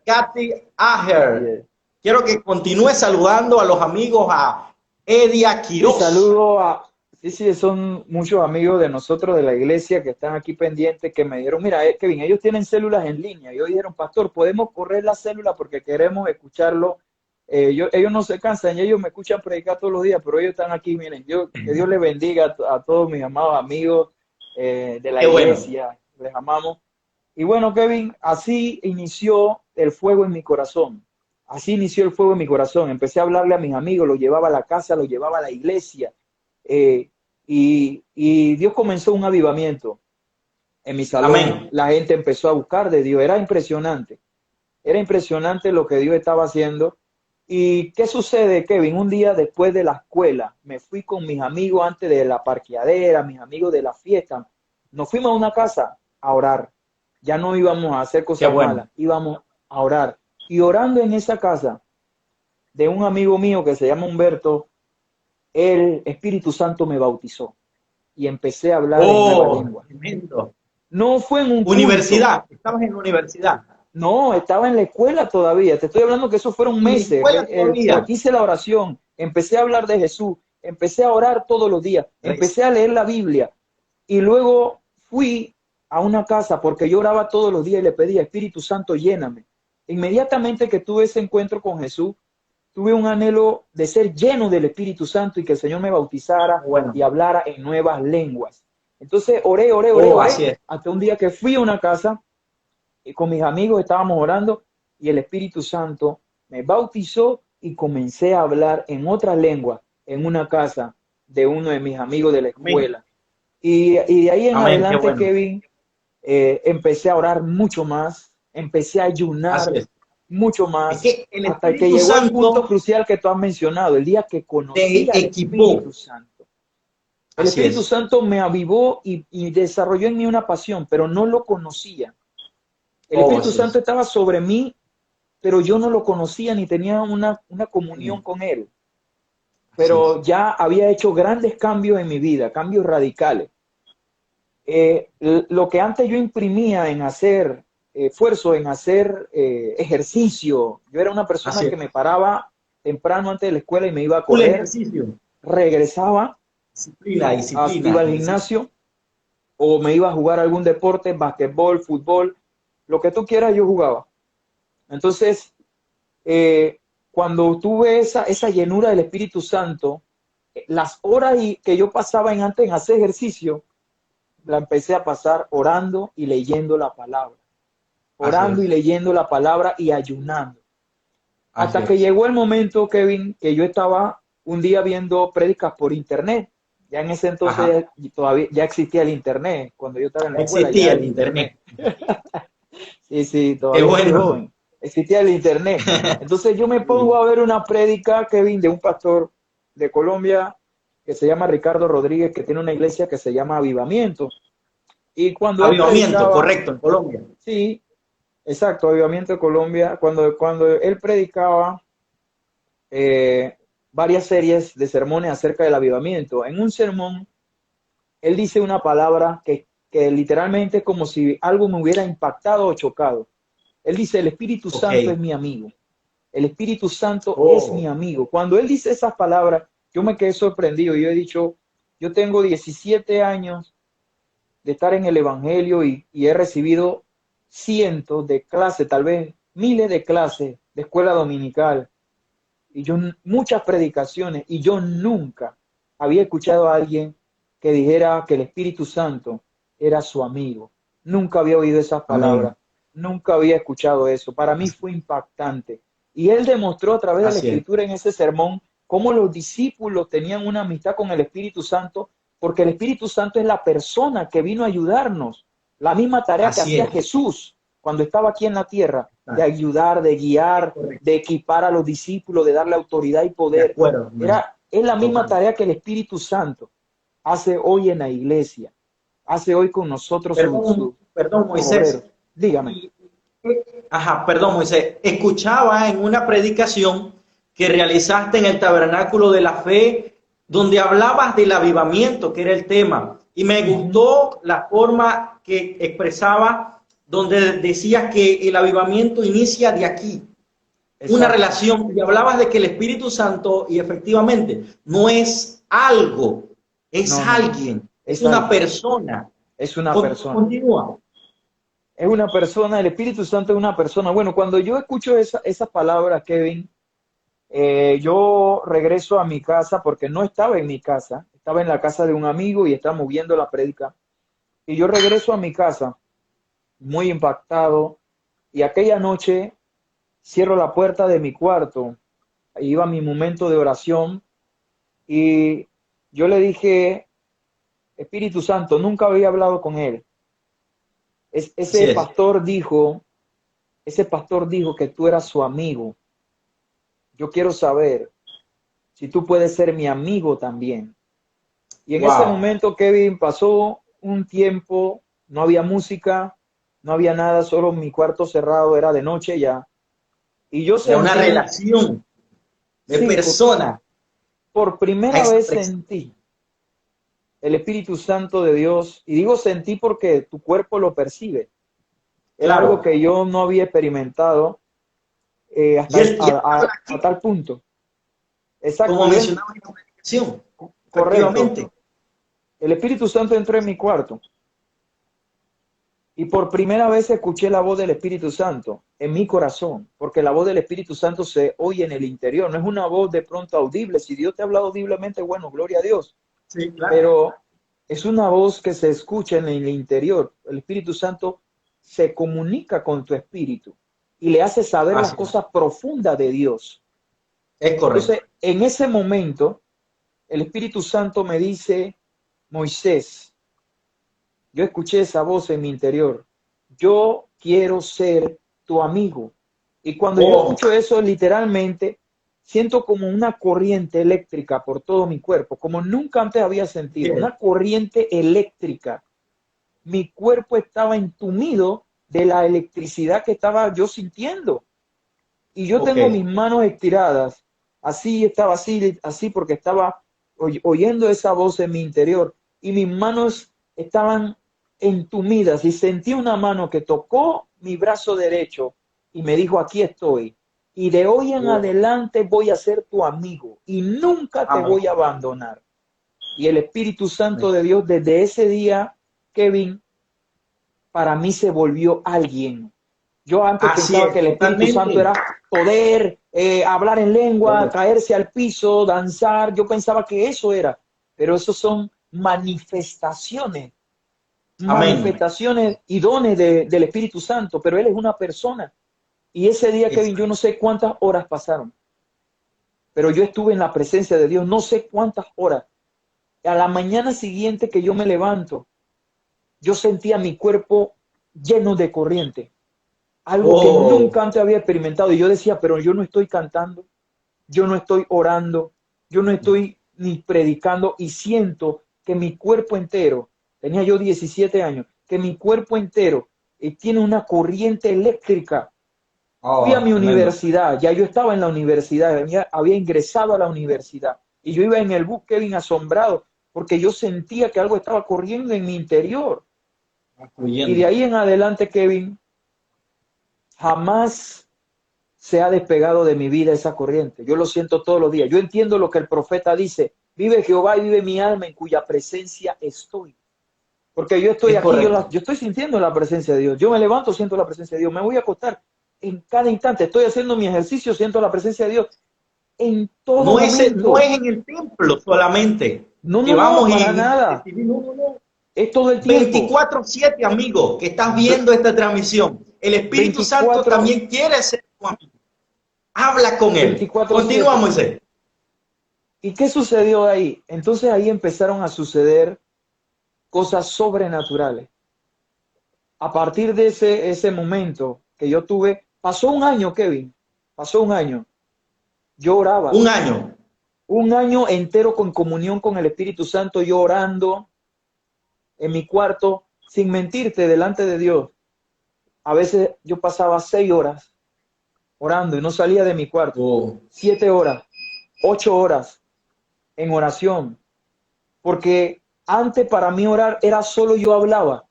Kathy
Así
Aher.
es.
Quiero que continúe saludando a los amigos, a Edia
Sí,
Quiroz.
saludo a, sí, sí, son muchos amigos de nosotros de la iglesia que están aquí pendientes, que me dijeron, mira, Kevin, ellos tienen células en línea. Y ellos dijeron, pastor, podemos correr la célula porque queremos escucharlo. Ellos no se cansan, ellos me escuchan predicar todos los días, pero ellos están aquí, miren, que Dios les bendiga a todos mis amados amigos de la
Qué bueno.
iglesia, les amamos. Y bueno, Kevin, así inició el fuego en mi corazón. Así inició el fuego en mi corazón. Empecé a hablarle a mis amigos, los llevaba a la casa, los llevaba a la iglesia. eh, y Dios comenzó un avivamiento. En mi salón
Amén.
la gente empezó a buscar de Dios. Era impresionante. Era impresionante lo que Dios estaba haciendo. ¿Y qué sucede, Kevin? Un día después de la escuela, me fui con mis amigos antes de la parqueadera, mis amigos de la fiesta. Nos fuimos a una casa a orar. Ya no íbamos a hacer
Qué
cosas
bueno.
malas, íbamos a orar. Y orando en esa casa de un amigo mío que se llama Humberto, el Espíritu Santo me bautizó y empecé a hablar en nueva
Oh,
lengua.
tremendo.
No fue en un culto,
Universidad. Estabas en la universidad.
no, estaba en la escuela todavía. Te estoy hablando que eso fueron
En la
meses.
escuela todavía.
Hice la oración, empecé a hablar de Jesús, empecé a orar todos los días, empecé a leer la Biblia y luego fui a una casa porque yo oraba todos los días y le pedía, Espíritu Santo, lléname. Inmediatamente que tuve ese encuentro con Jesús, tuve un anhelo de ser lleno del Espíritu Santo y que el Señor me bautizara y
Bueno.
hablara en nuevas lenguas. Entonces oré, oré, oré,
Oh, así
oré,
es.
hasta un día que fui a una casa y con mis amigos estábamos orando y el Espíritu Santo me bautizó y comencé a hablar en otra lengua en una casa de uno de mis amigos de la
Amén.
escuela. Y de ahí en
Amén. Qué
adelante,
bueno.
Kevin, empecé a orar mucho más, empecé a
Así
ayunar
es.
mucho
Es
más,
que el
hasta que
Espíritu
llegó el punto
Santo
crucial que tú has mencionado, el día que conocí
te
al
equipó.
Espíritu Santo. El
Así
Espíritu
es.
Santo me avivó y desarrolló en mí una pasión, pero no lo conocía. El
Oh,
Espíritu
así
Santo
es.
estaba sobre mí, pero yo no lo conocía ni tenía una comunión
Amén.
con Él.
Así es.
Pero ya había hecho grandes cambios en mi vida, cambios radicales. Lo que antes yo imprimía en hacer esfuerzo, en hacer ejercicio, yo era una persona
Así
que
es.
me paraba temprano antes de la escuela y me iba a
Full
correr,
ejercicio.
regresaba,
Disciplina,
iba
disciplina,
al
ejercicio.
gimnasio o me iba a jugar algún deporte, basquetbol, fútbol, lo que tú quieras, yo jugaba. Entonces, eh, cuando tuve esa llenura del Espíritu Santo, las horas que yo pasaba antes en hacer ejercicio, la empecé a pasar orando y leyendo la palabra,
Así
orando y
es.
leyendo la palabra y ayunando.
Así
Hasta que
es.
llegó el momento, Kevin, que yo estaba un día viendo prédicas por internet. Ya en ese
Ajá.
entonces todavía ya existía el internet. Cuando yo estaba en la
No
escuela ya
existía el
el
internet.
internet. Sí, sí,
Qué
todavía estoy
bueno.
joven. Existía el internet. Entonces yo me pongo
Sí.
a ver una prédica, Kevin, de un pastor de Colombia que se llama Ricardo Rodríguez, que tiene una iglesia que se llama Avivamiento. Y cuando él
Avivamiento,
predicaba,
correcto, en Colombia.
sí, exacto, Avivamiento de Colombia, cuando él predicaba eh, varias series de sermones acerca del avivamiento, en un sermón él dice una palabra que literalmente es como si algo me hubiera impactado o chocado. Él dice, el Espíritu
Ok.
Santo es mi amigo. El Espíritu Santo es mi
Oh,
amigo. Cuando él dice esas palabras, yo me quedé sorprendido. Yo he dicho, yo tengo 17 años de estar en el Evangelio y he recibido cientos de clases, tal vez miles de clases de escuela dominical y yo muchas predicaciones y yo nunca había escuchado a alguien que dijera que el Espíritu Santo era su amigo. Nunca había oído esas palabras,
amén.
nunca había escuchado eso. Para mí fue impactante. Y él demostró a través de la
Así es.
escritura en ese sermón cómo los discípulos tenían una amistad con el Espíritu Santo, porque el Espíritu Santo es la persona que vino a ayudarnos. La misma tarea que
Así
hacía
es.
Jesús cuando estaba aquí en la tierra, de
Ah,
ayudar, de
es
guiar,
correcto.
de equipar a los discípulos, de darle autoridad y
De
poder.
acuerdo, amén.
Es la misma
Total.
tarea que el Espíritu Santo hace hoy en la iglesia, hace hoy con nosotros
Perdón, perdón,
sus obreros.
Moisés.
Dígame.
Y, ajá, perdón, Moisés. Escuchaba en una predicación que realizaste en el Tabernáculo de la Fe, donde hablabas del avivamiento, que era el tema. Y me
Ujú.
gustó la forma que expresaba, donde decías que el avivamiento inicia de aquí, una
Exacto.
relación, y hablabas de que el Espíritu Santo, y efectivamente, no es algo, es
No, no, no.
alguien, es
Es
una
alguien.
persona.
Es una persona.
Continúa.
Es una persona. El Espíritu Santo es una persona. Bueno, cuando yo escucho esas palabras, Kevin, yo regreso a mi casa porque no estaba en mi casa. Estaba en la casa de un amigo y estábamos viendo la prédica. Y yo regreso a mi casa muy impactado. Y aquella noche cierro la puerta de mi cuarto, iba a mi momento de oración y yo le dije, Espíritu Santo, nunca había hablado con él.
Así es.
Ese pastor dijo que tú eras su amigo. yo quiero saber si tú puedes ser mi amigo también. Y en ese
Wow.
momento, Kevin, pasó un tiempo, no había música, no había nada, solo mi cuarto cerrado, era de noche ya. Y yo
Era una
sentí,
relación de
sí,
persona
por
a
primera vez
expresión.
sentí el Espíritu Santo de Dios. Y digo sentí porque tu cuerpo lo percibe. Era algo
Claro.
que yo no había experimentado
Y él, y él habla
a
aquí,
tal punto.
como
Exacto, y es
mencionaba en la predicación,
correcto.
efectivamente.
El Espíritu Santo entró en mi cuarto y por primera vez escuché la voz del Espíritu Santo en mi corazón, porque la voz del Espíritu Santo se oye en el interior, no es una voz de pronto audible. Si Dios te ha hablado audiblemente, bueno, gloria a Dios,
Sí, claro.
pero es una voz que se escucha en el interior. El Espíritu Santo se comunica con tu espíritu y le hace saber las
Así
cosas profundas de Dios.
es
Entonces,
correcto.
en ese momento, el Espíritu Santo me dice, Moisés, yo escuché esa voz en mi interior, yo quiero ser tu amigo. Y cuando yo
Oh,
escucho eso, literalmente siento como una corriente eléctrica por todo mi cuerpo, como nunca antes había sentido,
bien.
una corriente eléctrica. Mi cuerpo estaba entumido de la electricidad que estaba yo sintiendo. Y yo
Ok.
tengo mis manos estiradas, así estaba así, así porque estaba oyendo esa voz en mi interior y mis manos estaban entumidas y sentí una mano que tocó mi brazo derecho y me dijo, aquí estoy. Y de hoy en
Oh,
adelante voy a ser tu amigo y nunca te
amén.
voy a abandonar. Y el Espíritu
Amén.
Santo de Dios desde ese día, Kevin, para mí se volvió alguien. Yo antes
Así
pensaba que
es,
el Espíritu Santo
totalmente.
era poder, hablar en lengua,
Correcto.
caerse al piso, danzar. Yo pensaba que eso era, pero eso son
Amén.
manifestaciones y dones del Espíritu Santo, pero Él es una persona. Y ese día, Kevin, yo
Exacto.
no sé cuántas horas pasaron, pero yo estuve en la presencia de Dios, no sé cuántas horas. A la mañana siguiente que yo me levanto, yo sentía mi cuerpo lleno de corriente, algo que
Oh,
nunca antes había experimentado. Y yo decía, pero yo no estoy cantando, yo no estoy orando, yo no estoy ni predicando y siento que mi cuerpo entero, tenía yo 17 años, que mi cuerpo entero tiene una corriente eléctrica. Fui a
oh,
mi
tremendo.
universidad, ya yo estaba en la universidad, había ingresado a la universidad y yo iba en el bus, Kevin, asombrado, porque yo sentía que algo estaba corriendo en mi interior. Y de
Fluyendo.
ahí en adelante, Kevin, jamás se ha despegado de mi vida esa corriente. Yo lo siento todos los días. Yo entiendo lo que el profeta dice. Vive Jehová y vive mi alma en cuya presencia estoy. Porque yo estoy
Es
aquí,
correcto.
yo estoy sintiendo la presencia de Dios. Yo me levanto, siento la presencia de Dios. Me voy a acostar en cada instante. Estoy haciendo mi ejercicio, siento la presencia de Dios. En todo
No
momento.
es en el templo solamente
No,
que
no, no,
vamos
para
y
nada.
recibimos. No, no, no.
Es todo el tiempo.
24/7, amigo, que estás viendo esta transmisión. El Espíritu Santo
24,
también quiere ser tu amigo. Habla con él.
24/7.
Continúa, Moisés.
¿Y qué sucedió ahí? Entonces ahí empezaron a suceder cosas sobrenaturales. A partir de ese momento que yo tuve, pasó un año, Kevin, pasó un año. Yo oraba,
Un año.
un año entero con comunión con el Espíritu Santo, yo orando en mi cuarto, sin mentirte delante de Dios. A veces yo pasaba 6 horas orando y no salía de mi cuarto.
Oh,
7 horas, 8 horas en oración. Porque antes para mí orar era solo yo hablaba.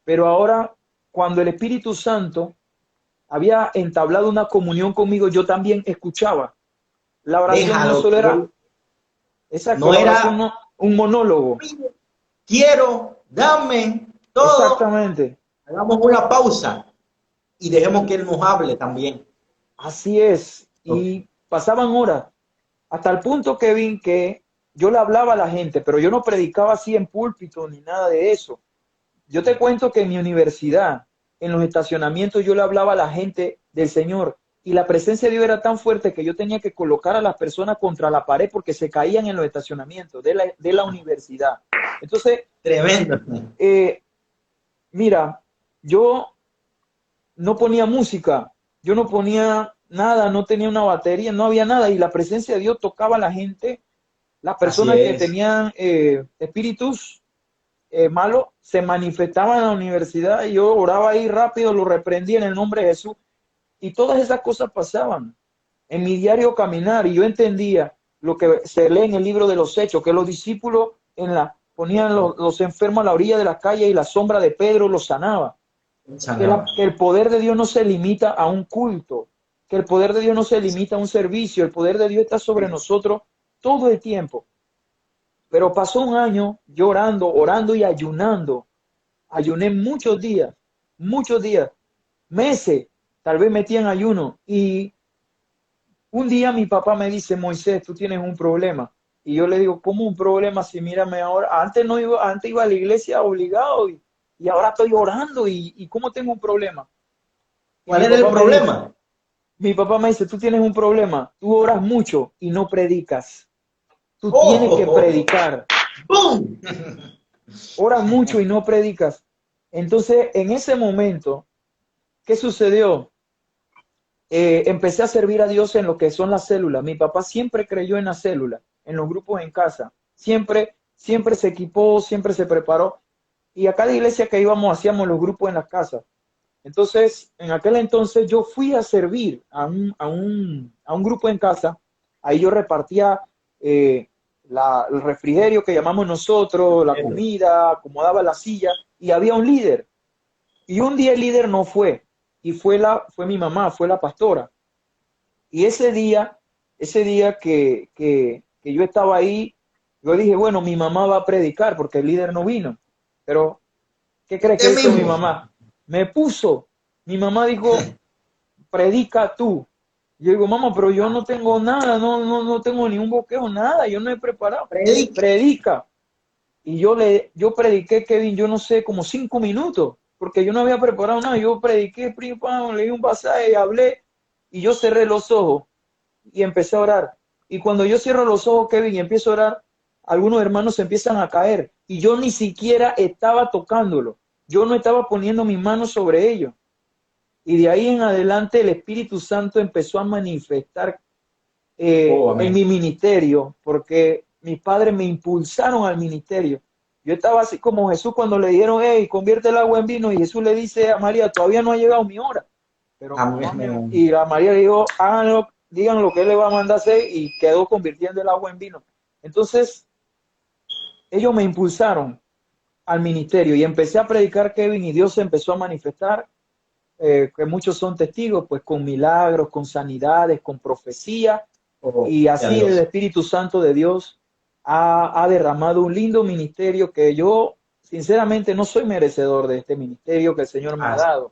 Pero ahora, cuando el Espíritu Santo había entablado una comunión conmigo, yo también escuchaba. La oración no
déjalo
solo
que
era,
él
exacto,
no
la oración
era
no, un monólogo.
quiero, dame todo.
Exactamente.
Hagamos una pausa y dejemos que él nos hable también.
Así es.
Ok.
Y pasaban horas, hasta el punto, Kevin, que yo le hablaba a la gente, pero yo no predicaba así en púlpito ni nada de eso. Yo te cuento que en mi universidad, en los estacionamientos, yo le hablaba a la gente del Señor y la presencia de Dios era tan fuerte que yo tenía que colocar a las personas contra la pared porque se caían en los estacionamientos de la universidad. Entonces,
Tremendo.
eh, mira, yo no ponía música, yo no ponía nada, no tenía una batería, no había nada, y la presencia de Dios tocaba a la gente. Las
Así
personas que
es.
tenían espíritus malos se manifestaban en la universidad, y yo oraba ahí rápido, lo reprendía en el nombre de Jesús, y todas esas cosas pasaban en mi diario caminar, y yo entendía lo que se lee en el libro de los Hechos, que los discípulos ponían los enfermos a la orilla de la calle y la sombra de Pedro los sanaba.
Sanaba.
Que el poder de Dios no se limita a un culto, que el poder de Dios no se limita a un servicio, el poder de Dios está sobre nosotros todo el tiempo. Pero pasó un año llorando, orando y ayunando. Ayuné muchos días, meses, tal vez metí en ayuno. Y un día mi papá me dice, Moisés, tú tienes un problema. Y yo le digo, ¿cómo un problema? Si mírame ahora, antes iba a la iglesia obligado, y ahora estoy orando, y ¿cómo tengo un problema? Y
¿Cuál era el problema?
mi papá me dice, tú tienes un problema, tú oras mucho y no predicas. Tú
¡Oh!
tienes que predicar.
¡Bum!
Oras mucho y no predicas. Entonces, en ese momento, ¿qué sucedió? Empecé a servir a Dios en lo que son las células. Mi papá siempre creyó en las células, en los grupos en casa. Siempre se equipó, siempre se preparó. Y a cada iglesia que íbamos hacíamos los grupos en las casas. Entonces, en aquel entonces yo fui a servir a un grupo en casa. Ahí yo repartía el refrigerio que llamamos nosotros, la comida, acomodaba la silla, y había un líder. Y un día el líder no fue, y fue mi mamá, fue la pastora. Y ese día que yo estaba ahí, yo dije, bueno, mi mamá va a predicar porque el líder no vino. Pero, ¿qué crees que
Usted
hizo mi
mismo.
mamá? Mi mamá dijo, predica tú. Yo digo, mamá, pero yo no tengo nada, no tengo ni un bosquejo, nada, yo no he preparado.
Predica.
Predica. Y yo prediqué, Kevin, yo no sé, como 5 minutos, porque yo no había preparado nada. Yo prediqué, leí un pasaje, hablé, y yo cerré los ojos y empecé a orar. Y cuando yo cierro los ojos, Kevin, y empiezo a orar, algunos hermanos se empiezan a caer, y yo ni siquiera estaba tocándolo. Yo no estaba poniendo mis manos sobre ellos. Y de ahí en adelante el Espíritu Santo empezó a manifestar
Oh,
en
amén.
mi ministerio, porque mis padres me impulsaron al ministerio. Yo estaba así como Jesús cuando le dijeron, hey, convierte el agua en vino, y Jesús le dice a María, todavía no ha llegado mi hora. Pero
Amén.
y a María le dijo, háganlo, digan lo que él le va a mandar hacer, y quedó convirtiendo el agua en vino. Entonces, ellos me impulsaron al ministerio, y empecé a predicar, Kevin, y Dios se empezó a manifestar, que muchos son testigos, pues con milagros, con sanidades, con profecía,
Oh,
y
a
así el
Dios.
Espíritu Santo de Dios ha derramado un lindo ministerio, que yo sinceramente no soy merecedor de este ministerio que el Señor me ha
Así.
dado,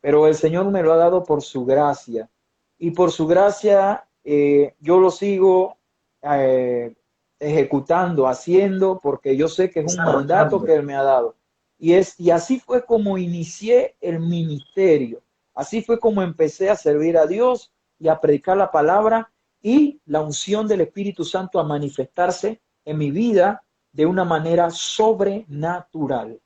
pero el Señor me lo ha dado por su gracia, y por su gracia yo lo sigo eh, ejecutando, haciendo, porque yo sé que es un mandato
Desarrollando.
que Él me ha dado. Y así fue como inicié el ministerio, así fue como empecé a servir a Dios y a predicar la palabra, y la unción del Espíritu Santo a manifestarse en mi vida de una manera sobrenatural,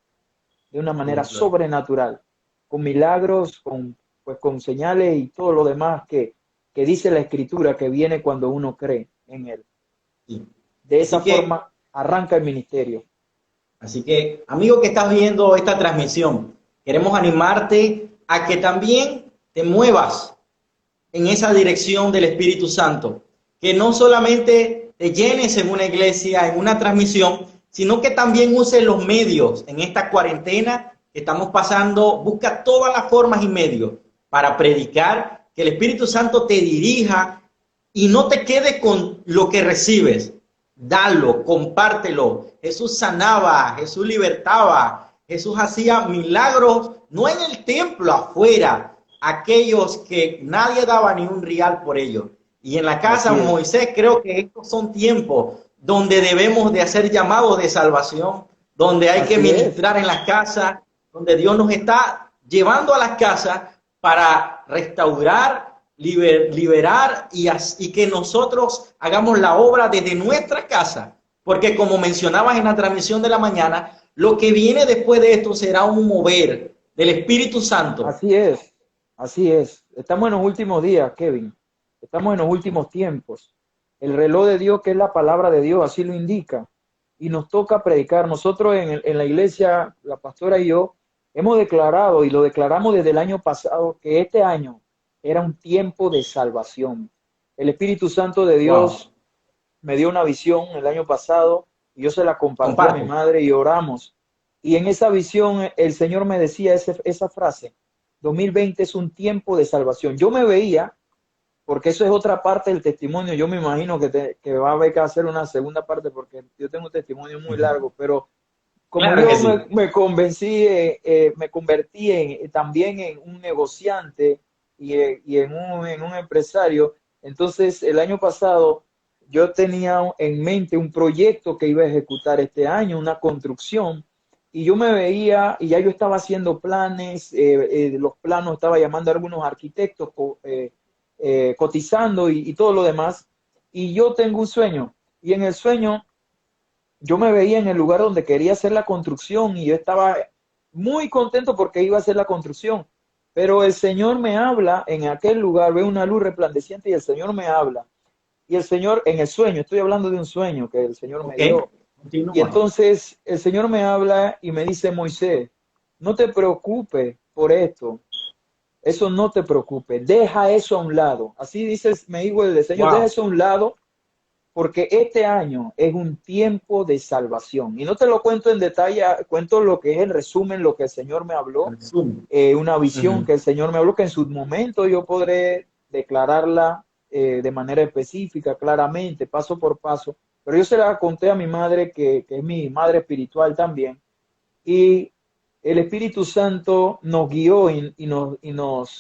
de una manera
Oh, gloria.
sobrenatural, con milagros, con señales y todo lo demás que dice la Escritura que viene cuando uno cree en Él.
Sí.
De esa
Así que
forma arranca el ministerio.
Así que, amigo que estás viendo esta transmisión, queremos animarte a que también te muevas en esa dirección del Espíritu Santo, que no solamente te llenes en una iglesia, en una transmisión, sino que también uses los medios en esta cuarentena que estamos pasando. Busca todas las formas y medios para predicar, que el Espíritu Santo te dirija y no te quedes con lo que recibes. Dalo, compártelo. Jesús sanaba, Jesús libertaba, Jesús hacía milagros, no en el templo, afuera, aquellos que nadie daba ni un real por ellos. Y en la casa
Así es.
Moisés, creo que estos son tiempos donde debemos de hacer llamados de salvación, donde hay que
Así es.
ministrar en las casas, donde Dios nos está llevando a las casas para restaurar, liberar y que nosotros hagamos la obra desde nuestra casa. Porque como mencionabas en la transmisión de la mañana, lo que viene después de esto será un mover del Espíritu Santo.
Así es. Así es. Estamos en los últimos días, Kevin. Estamos en los últimos tiempos. El reloj de Dios, que es la palabra de Dios, así lo indica. Y nos toca predicar. Nosotros en la iglesia, la pastora y yo, hemos declarado, y lo declaramos desde el año pasado, que este año era un tiempo de salvación. El Espíritu Santo de
Wow.
Dios me dio una visión el año pasado y yo se la compartí a mi
Comparte.
madre y oramos. Y en esa visión el Señor me decía esa frase: 2020 es un tiempo de salvación. Yo me veía, porque eso es otra parte del testimonio, yo me imagino que va a haber que hacer una segunda parte porque yo tengo un testimonio muy largo, pero como
Claro que
yo
sí.
me convencí, me convertí también en un negociante y en un empresario, entonces el año pasado yo tenía en mente un proyecto que iba a ejecutar este año, una construcción, y yo me veía y ya yo estaba haciendo planes, los planos, estaba llamando a algunos arquitectos, cotizando y todo lo demás, y yo tengo un sueño, y en el sueño yo me veía en el lugar donde quería hacer la construcción y yo estaba muy contento porque iba a hacer la construcción. Pero el Señor me habla en aquel lugar, veo una luz resplandeciente y el Señor me habla. Y el Señor, en el sueño, estoy hablando de un sueño que el Señor me
Ok.
dio. Y
Continúa.
entonces el Señor me habla y me dice: Moisés, no te preocupes por esto, eso no te preocupe, deja eso a un lado. Así dices, me dijo el Señor, deja
Wow.
eso a un lado porque este año es un tiempo de salvación. Y no te lo cuento en detalle, cuento lo que es el resumen, lo que el Señor me habló,
Resumen.
una visión
Ujú.
que el Señor me habló, que en su momento yo podré declararla de manera específica, claramente, paso por paso. Pero yo se la conté a mi madre, que es mi madre espiritual también, y el Espíritu Santo nos guió nos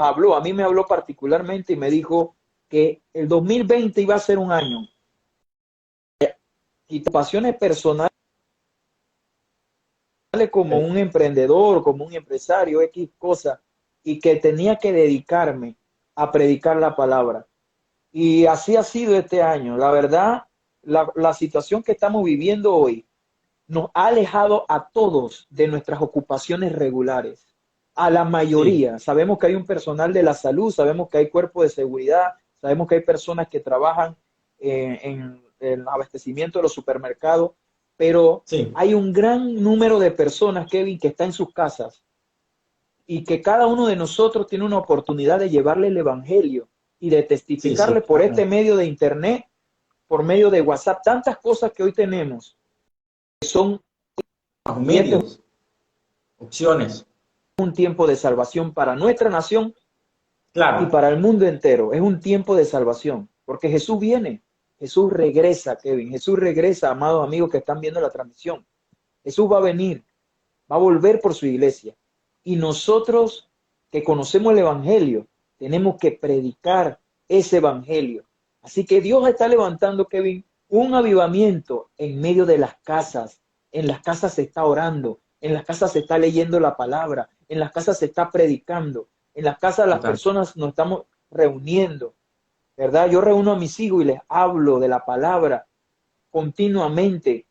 habló. A mí me habló particularmente y me dijo que el 2020 iba a ser un año y pasiones personales como
Ok.
un emprendedor, como un empresario, X cosa, y que tenía que dedicarme a predicar la palabra. Y así ha sido este año. La verdad, la situación que estamos viviendo hoy nos ha alejado a todos de nuestras ocupaciones regulares. A la
Sí.
mayoría. Sabemos que hay un personal de la salud, sabemos que hay cuerpos de seguridad, sabemos que hay personas que trabajan en el abastecimiento de los supermercados, pero
Sí.
hay un gran número de personas, Kevin, que está en sus casas y que cada uno de nosotros tiene una oportunidad de llevarle el evangelio y de
Sí, sí.
testificarle por
Claro.
este medio de internet, por medio de WhatsApp, tantas cosas que hoy tenemos que son,
Los
y este es
medios, opciones.
un tiempo de salvación para nuestra nación y
Claro.
para el mundo entero. Es un tiempo de salvación, porque Jesús viene, Jesús regresa, Kevin, Jesús regresa, amados amigos que están viendo la transmisión. Jesús va a venir, va a volver por su iglesia. Y nosotros que conocemos el Evangelio, tenemos que predicar ese Evangelio. Así que Dios está levantando, Kevin, un avivamiento en medio de las casas. En las casas se está orando, en las casas se está leyendo la palabra, en las casas se está predicando, en las casas las
Total.
personas nos estamos reuniendo, ¿verdad? Yo reúno a mis hijos y les hablo de la palabra continuamente,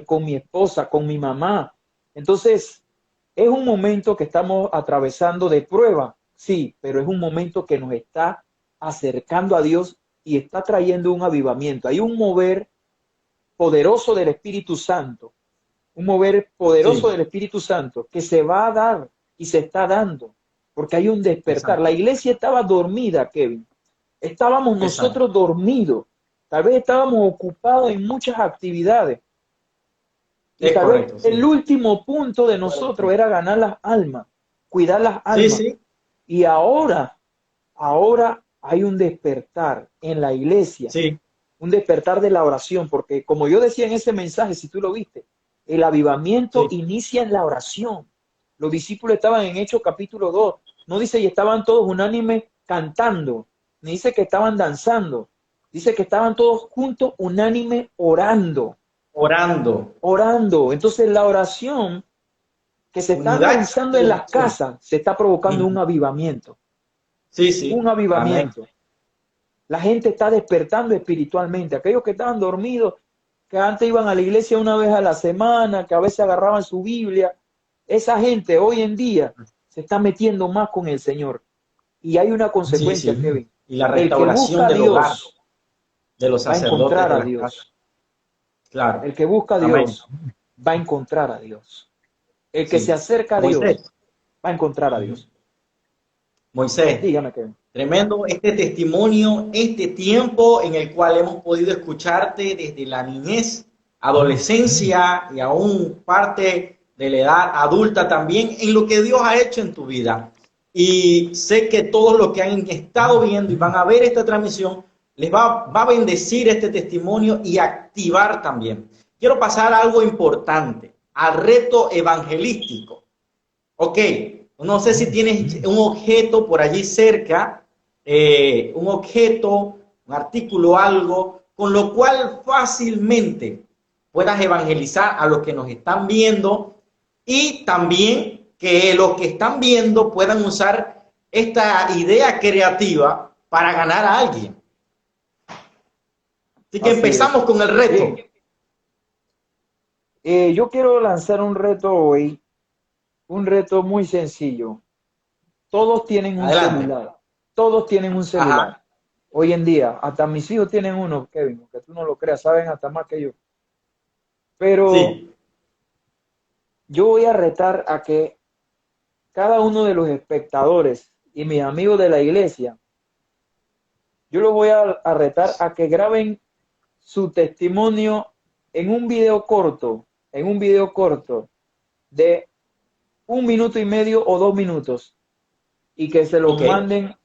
con mi esposa, con mi mamá. Entonces, es un momento que estamos atravesando de prueba, sí, pero es un momento que nos está acercando a Dios y está trayendo un avivamiento. Hay un mover poderoso del Espíritu Santo, un mover poderoso
Sí.
del Espíritu Santo que se va a dar y se está dando, porque hay un despertar. La
Exacto.
iglesia estaba dormida, Kevin. Estábamos
Exacto.
nosotros dormidos. Tal vez estábamos ocupados en muchas actividades. Y
Es
tal vez
correcto,
el
sí.
último punto de
Correcto.
nosotros era ganar las almas, cuidar las
Sí,
almas.
sí.
Y ahora hay un despertar en la iglesia,
Sí.
un despertar de la oración, porque como yo decía en ese mensaje, si tú lo viste, el avivamiento
Sí.
inicia en la oración. Los discípulos estaban en Hechos capítulo 2, no dice y estaban todos unánimes cantando, ni dice que estaban danzando, dice que estaban todos juntos unánime orando,
Orando.
orando. Entonces la oración que se está
Unidad
realizando
y
en las
oración.
casas se está provocando
Ujú.
un avivamiento,
Sí,
un
sí. Amén.
avivamiento. La gente está despertando espiritualmente. Aquellos que estaban dormidos, que antes iban a la iglesia una vez a la semana, que a veces agarraban su Biblia, esa gente hoy en día se está metiendo más con el Señor. Y hay una
Sí,
consecuencia,
sí.
Kevin.
Y la
El que
restauración
busca a
del hogar,
Dios
de los
va a
sacerdotes
encontrar
de
a
las casas.
Dios.
Claro.
El que busca a
Amén.
Dios va a encontrar a Dios. El que se
Sí.
acerca a Dios
Moisés.
va a encontrar a
Ujú.
Dios.
Moisés,
Dígame, Kevin.
tremendo este testimonio, este tiempo en el cual hemos podido escucharte desde la niñez, adolescencia y aún parte de la edad adulta también, en lo que Dios ha hecho en tu vida. Y sé que todos los que han estado viendo y van a ver esta transmisión, les va a bendecir este testimonio y activar también. Quiero pasar a algo importante, al reto evangelístico. Ok, no sé si tienes un objeto por allí cerca, un objeto, un artículo, algo, con lo cual fácilmente puedas evangelizar a los que nos están viendo y también que los que están viendo puedan usar esta idea creativa para ganar a alguien. Así que
Así
empezamos
es.
con el reto.
Bien, yo quiero lanzar un reto hoy, un reto muy sencillo. Todos tienen un
Adelante.
celular. Todos tienen un celular.
Ajá.
Hoy en día, hasta mis hijos tienen uno, Kevin, aunque tú no lo creas, saben hasta más que yo. Pero
Sí.
yo voy a retar a que cada uno de los espectadores y mis amigos de la iglesia, yo los voy a retar a que graben su testimonio en un video corto de 1 minuto y medio o 2 minutos, y que se los
Ok.
manden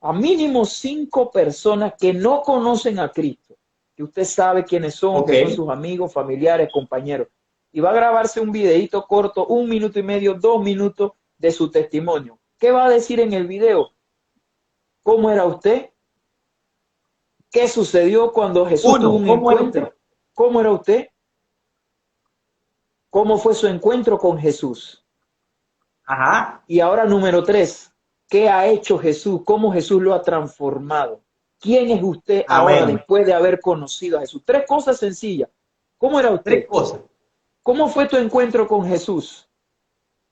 a mínimo 5 personas que no conocen a Cristo, que usted sabe quiénes son,
Ok.
que son sus amigos, familiares, compañeros. Y va a grabarse un videíto corto, 1 minuto y medio, 2 minutos de su testimonio. ¿Qué va a decir en el video? ¿Cómo era usted? ¿Qué sucedió cuando Jesús tuvo
Uno,
un
¿cómo era usted?
encuentro? ¿Cómo era usted? ¿Cómo fue su encuentro con Jesús?
Ajá.
Y ahora número 3, ¿qué ha hecho Jesús? ¿Cómo Jesús lo ha transformado? ¿Quién es usted ahora
Amén.
después de haber conocido a Jesús? 3 cosas sencillas. ¿Cómo era
Tres
usted?
cosas.
¿Cómo fue tu encuentro con Jesús?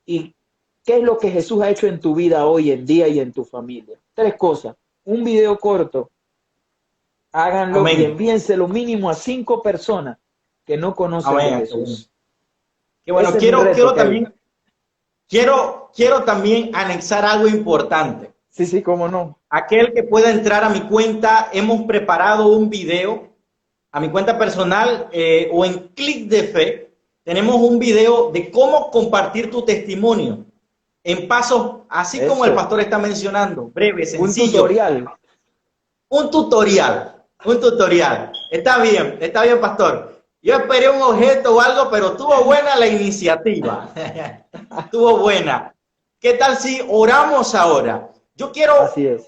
¿Y qué es lo que Jesús ha hecho en tu vida hoy en día y en tu familia? 3 cosas. Un video corto. Háganlo y
Amén.
envíense lo mínimo a 5 personas que no conocen de
Amén. Qué bueno.
Jesús.
Qué bueno.
Ese es mi reto,
Quiero
Kevin.
también, quiero también anexar algo importante.
Sí, sí, cómo no.
Aquel que pueda entrar a mi cuenta, hemos preparado un video a mi cuenta personal o en Click de Fe. Tenemos un video de cómo compartir tu testimonio en pasos, así como el
Eso.
pastor está mencionando, breve,
Un
sencillo.
tutorial.
Un tutorial, un tutorial. Está bien, pastor. Yo esperé un objeto o algo, pero tuvo buena la iniciativa. Tuvo buena. ¿Qué tal si oramos ahora? Yo
Así
quiero,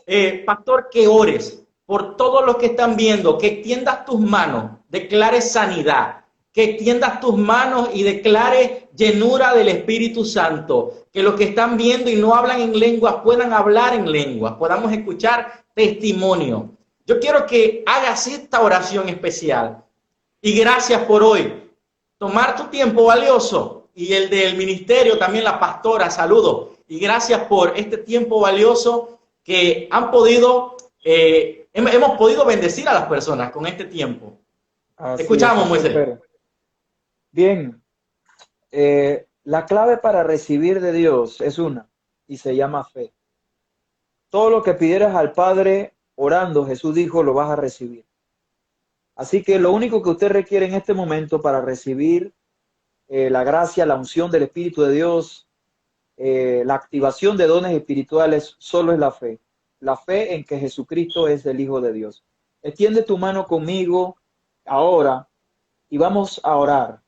es.
pastor, que ores por todos los que están viendo, que extiendas tus manos, declares sanidad, que extiendas tus manos y declares llenura del Espíritu Santo, que los que están viendo y no hablan en lenguas puedan hablar en lenguas, podamos escuchar testimonio. Yo quiero que hagas esta oración especial y gracias por hoy. Tomar tu tiempo valioso y el del ministerio, también la pastora, saludo. Y gracias por este tiempo valioso que han podido, hemos podido bendecir a las personas con este tiempo. Te
Así es,
escuchamos,
eso
Moisés.
espero. Bien, la clave para recibir de Dios es una, y se llama fe. Todo lo que pidieras al Padre orando, Jesús dijo, lo vas a recibir. Así que lo único que usted requiere en este momento para recibir la gracia, la unción del Espíritu de Dios, la activación de dones espirituales, solo es la fe. La fe en que Jesucristo es el Hijo de Dios. Extiende tu mano conmigo ahora y vamos a orar.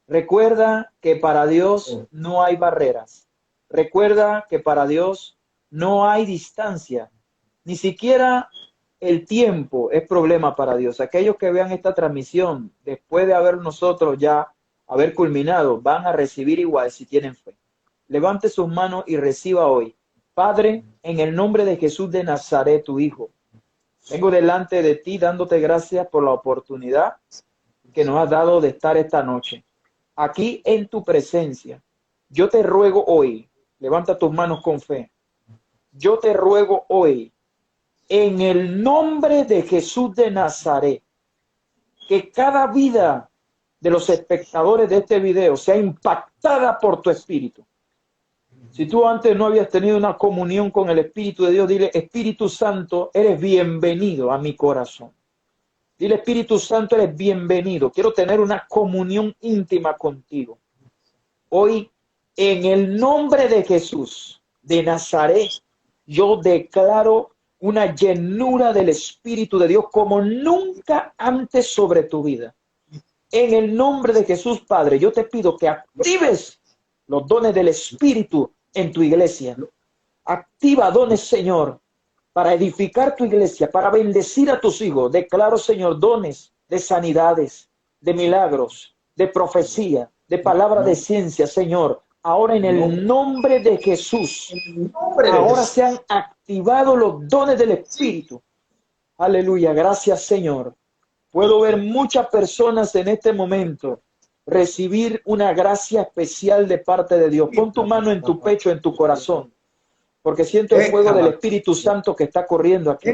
Recuerda que para Dios no hay barreras. Recuerda que para Dios no hay distancia. Ni siquiera el tiempo es problema para Dios. Aquellos que vean esta transmisión después de haber nosotros ya haber culminado, van a recibir igual si tienen fe. Levante sus manos y reciba hoy. Padre, en el nombre de Jesús de Nazaret, tu Hijo, vengo delante de ti dándote gracias por la oportunidad que nos has dado de estar esta noche aquí en tu presencia. Yo te ruego hoy, levanta tus manos con fe, yo te ruego hoy, en el nombre de Jesús de Nazaret, que cada vida de los espectadores de este video sea impactada por tu Espíritu. Si tú antes no habías tenido una comunión con el Espíritu de Dios, dile: Espíritu Santo, eres bienvenido a mi corazón. Dile: Espíritu Santo, eres bienvenido. Quiero tener una comunión íntima contigo. Hoy, en el nombre de Jesús de Nazaret, yo declaro una llenura del Espíritu de Dios como nunca antes sobre tu vida. En el nombre de Jesús, Padre, yo te pido que actives los dones del Espíritu en tu iglesia. Activa dones, Señor, para edificar tu iglesia, para bendecir a tus hijos. Declaro, Señor, dones de sanidades, de milagros, de profecía, de palabra de ciencia, Señor. Ahora en el nombre de Jesús, ahora se han activado los dones del Espíritu. Aleluya, gracias, Señor. Puedo ver muchas personas en este momento recibir una gracia especial de parte de Dios. Pon tu mano en tu pecho, en tu corazón, porque siento el fuego del Espíritu Santo que está corriendo aquí.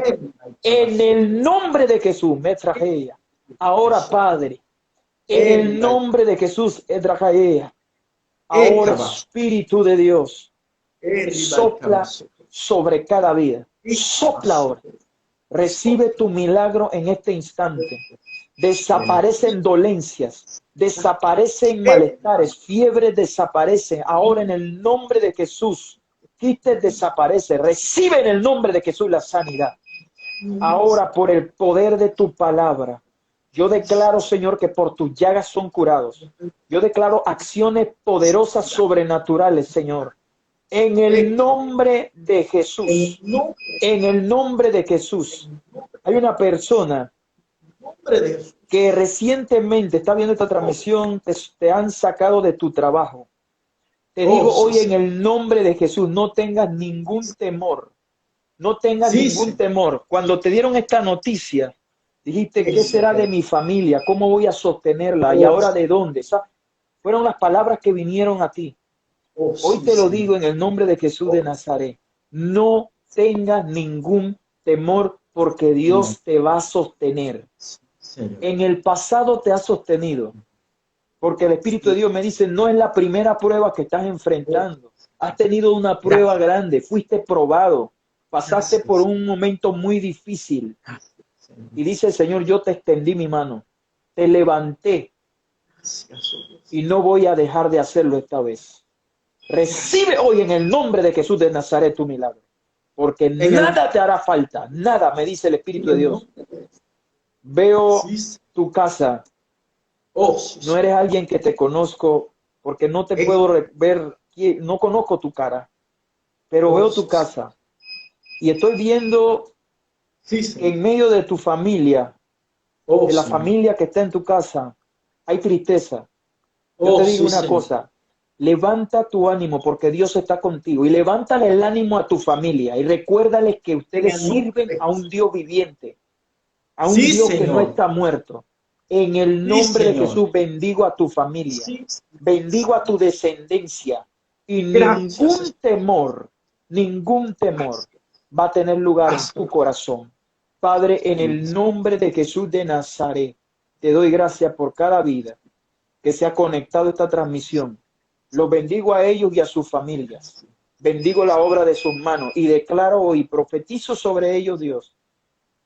En el nombre de Jesús, me trajeya. Ahora, Padre, en el nombre de Jesús, Edrajaea. Ahora, Espíritu de Dios, sopla sobre cada vida. Sopla ahora. Recibe tu milagro en este instante. Desaparecen dolencias, desaparecen malestares, fiebres desaparecen. Ahora en el nombre de Jesús, quistes desaparece. Recibe en el nombre de Jesús la sanidad. Ahora por el poder de tu palabra, yo declaro, Señor, que por tus llagas son curados. Yo declaro acciones poderosas, sobrenaturales, Señor. En el nombre de Jesús. En el nombre de Jesús. Hay una persona que recientemente está viendo esta transmisión, te han sacado de tu trabajo. Te digo hoy en el nombre de Jesús, no tengas ningún temor. No tengas ningún temor. Cuando te dieron esta noticia, dijiste: ¿qué será de mi familia? ¿Cómo voy a sostenerla? ¿Y ahora de dónde? ¿Sabes? Fueron las palabras que vinieron a ti. Hoy te lo digo en el nombre de Jesús de Nazaret. No tengas ningún temor, porque Dios te va a sostener. En el pasado te ha sostenido, porque el Espíritu de Dios me dice: no es la primera prueba que estás enfrentando. Has tenido una prueba grande, fuiste probado, pasaste por un momento muy difícil. Y dice el Señor: yo te extendí mi mano, te levanté y no voy a dejar de hacerlo esta vez. Recibe hoy en el nombre de Jesús de Nazaret tu milagro, porque nada te hará falta, nada, me dice el Espíritu de Dios. Veo tu casa. No eres alguien que te conozco, porque no te puedo ver, no conozco tu cara, pero veo tu casa y estoy viendo que en medio de tu familia, de la familia que está en tu casa, hay tristeza. Yo te digo una cosa: levanta tu ánimo, porque Dios está contigo, y levántale el ánimo a tu familia y recuérdales que ustedes sirven a un Dios viviente, a un Dios que no está muerto. En el nombre de Jesús bendigo a tu familia, bendigo a tu descendencia, y ningún temor va a tener lugar en tu corazón. Padre, en el nombre de Jesús de Nazaret, te doy gracias por cada vida que se ha conectado a esta transmisión. Los bendigo a ellos y a sus familias. Bendigo la obra de sus manos y declaro hoy, profetizo sobre ellos, Dios,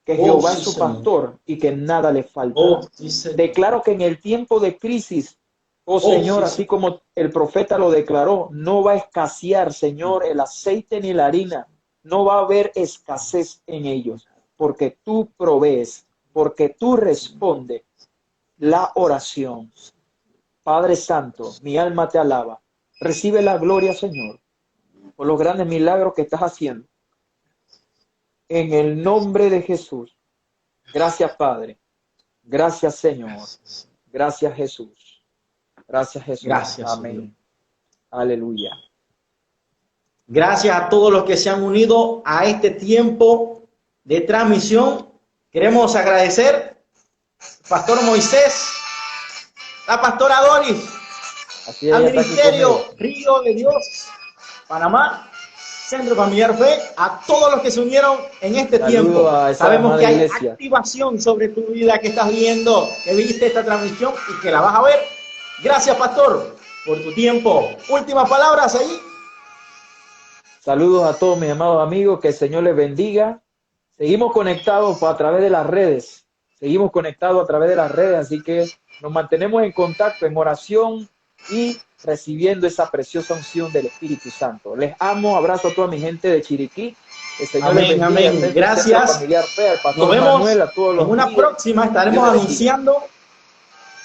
que Jehová es su pastor y que nada les falta. Declaro que en el tiempo de crisis, Señor, así como el profeta lo declaró, no va a escasear, Señor, el aceite ni la harina. No va a haber escasez en ellos, porque tú provees, porque tú respondes la oración. Padre Santo, mi alma te alaba. Recibe la gloria, Señor, por los grandes milagros que estás haciendo. En el nombre de Jesús. Gracias, Padre. Gracias, Señor. Gracias, Jesús. Gracias, Jesús.
Gracias,
amén.
Señor.
Aleluya.
Gracias a todos los que se han unido a este tiempo de transmisión. Queremos agradecer al Pastor Moisés, la Pastora Doris,
Así es,
al
está aquí
Ministerio
conmigo.
Río de Dios, Panamá, Centro Familiar Fe, a todos los que se unieron en este
Saludo
tiempo.
a esa
Sabemos que
amada
hay
iglesia.
activación sobre tu vida, que estás viendo, que viste esta transmisión y que la vas a ver. Gracias, pastor, por tu tiempo. Últimas palabras ahí.
Saludos a todos mis amados amigos, que el Señor les bendiga. Seguimos conectados a través de las redes. Seguimos conectados a través de las redes, así que nos mantenemos en contacto, en oración y recibiendo esa preciosa unción del Espíritu Santo. Les amo, abrazo a toda mi gente de Chiriquí. El Señor les bendiga.
Amén. Gracias.
Familiar Fe, al pastor
Nos vemos
Manuel, a todos los
en una
líderes.
próxima. Estaremos
Dios les bendiga.
anunciando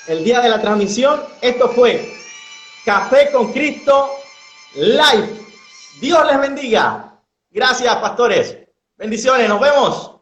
el día de la transmisión. Esto fue Café con Cristo Live. Dios les bendiga. Gracias, pastores. Bendiciones. Nos vemos.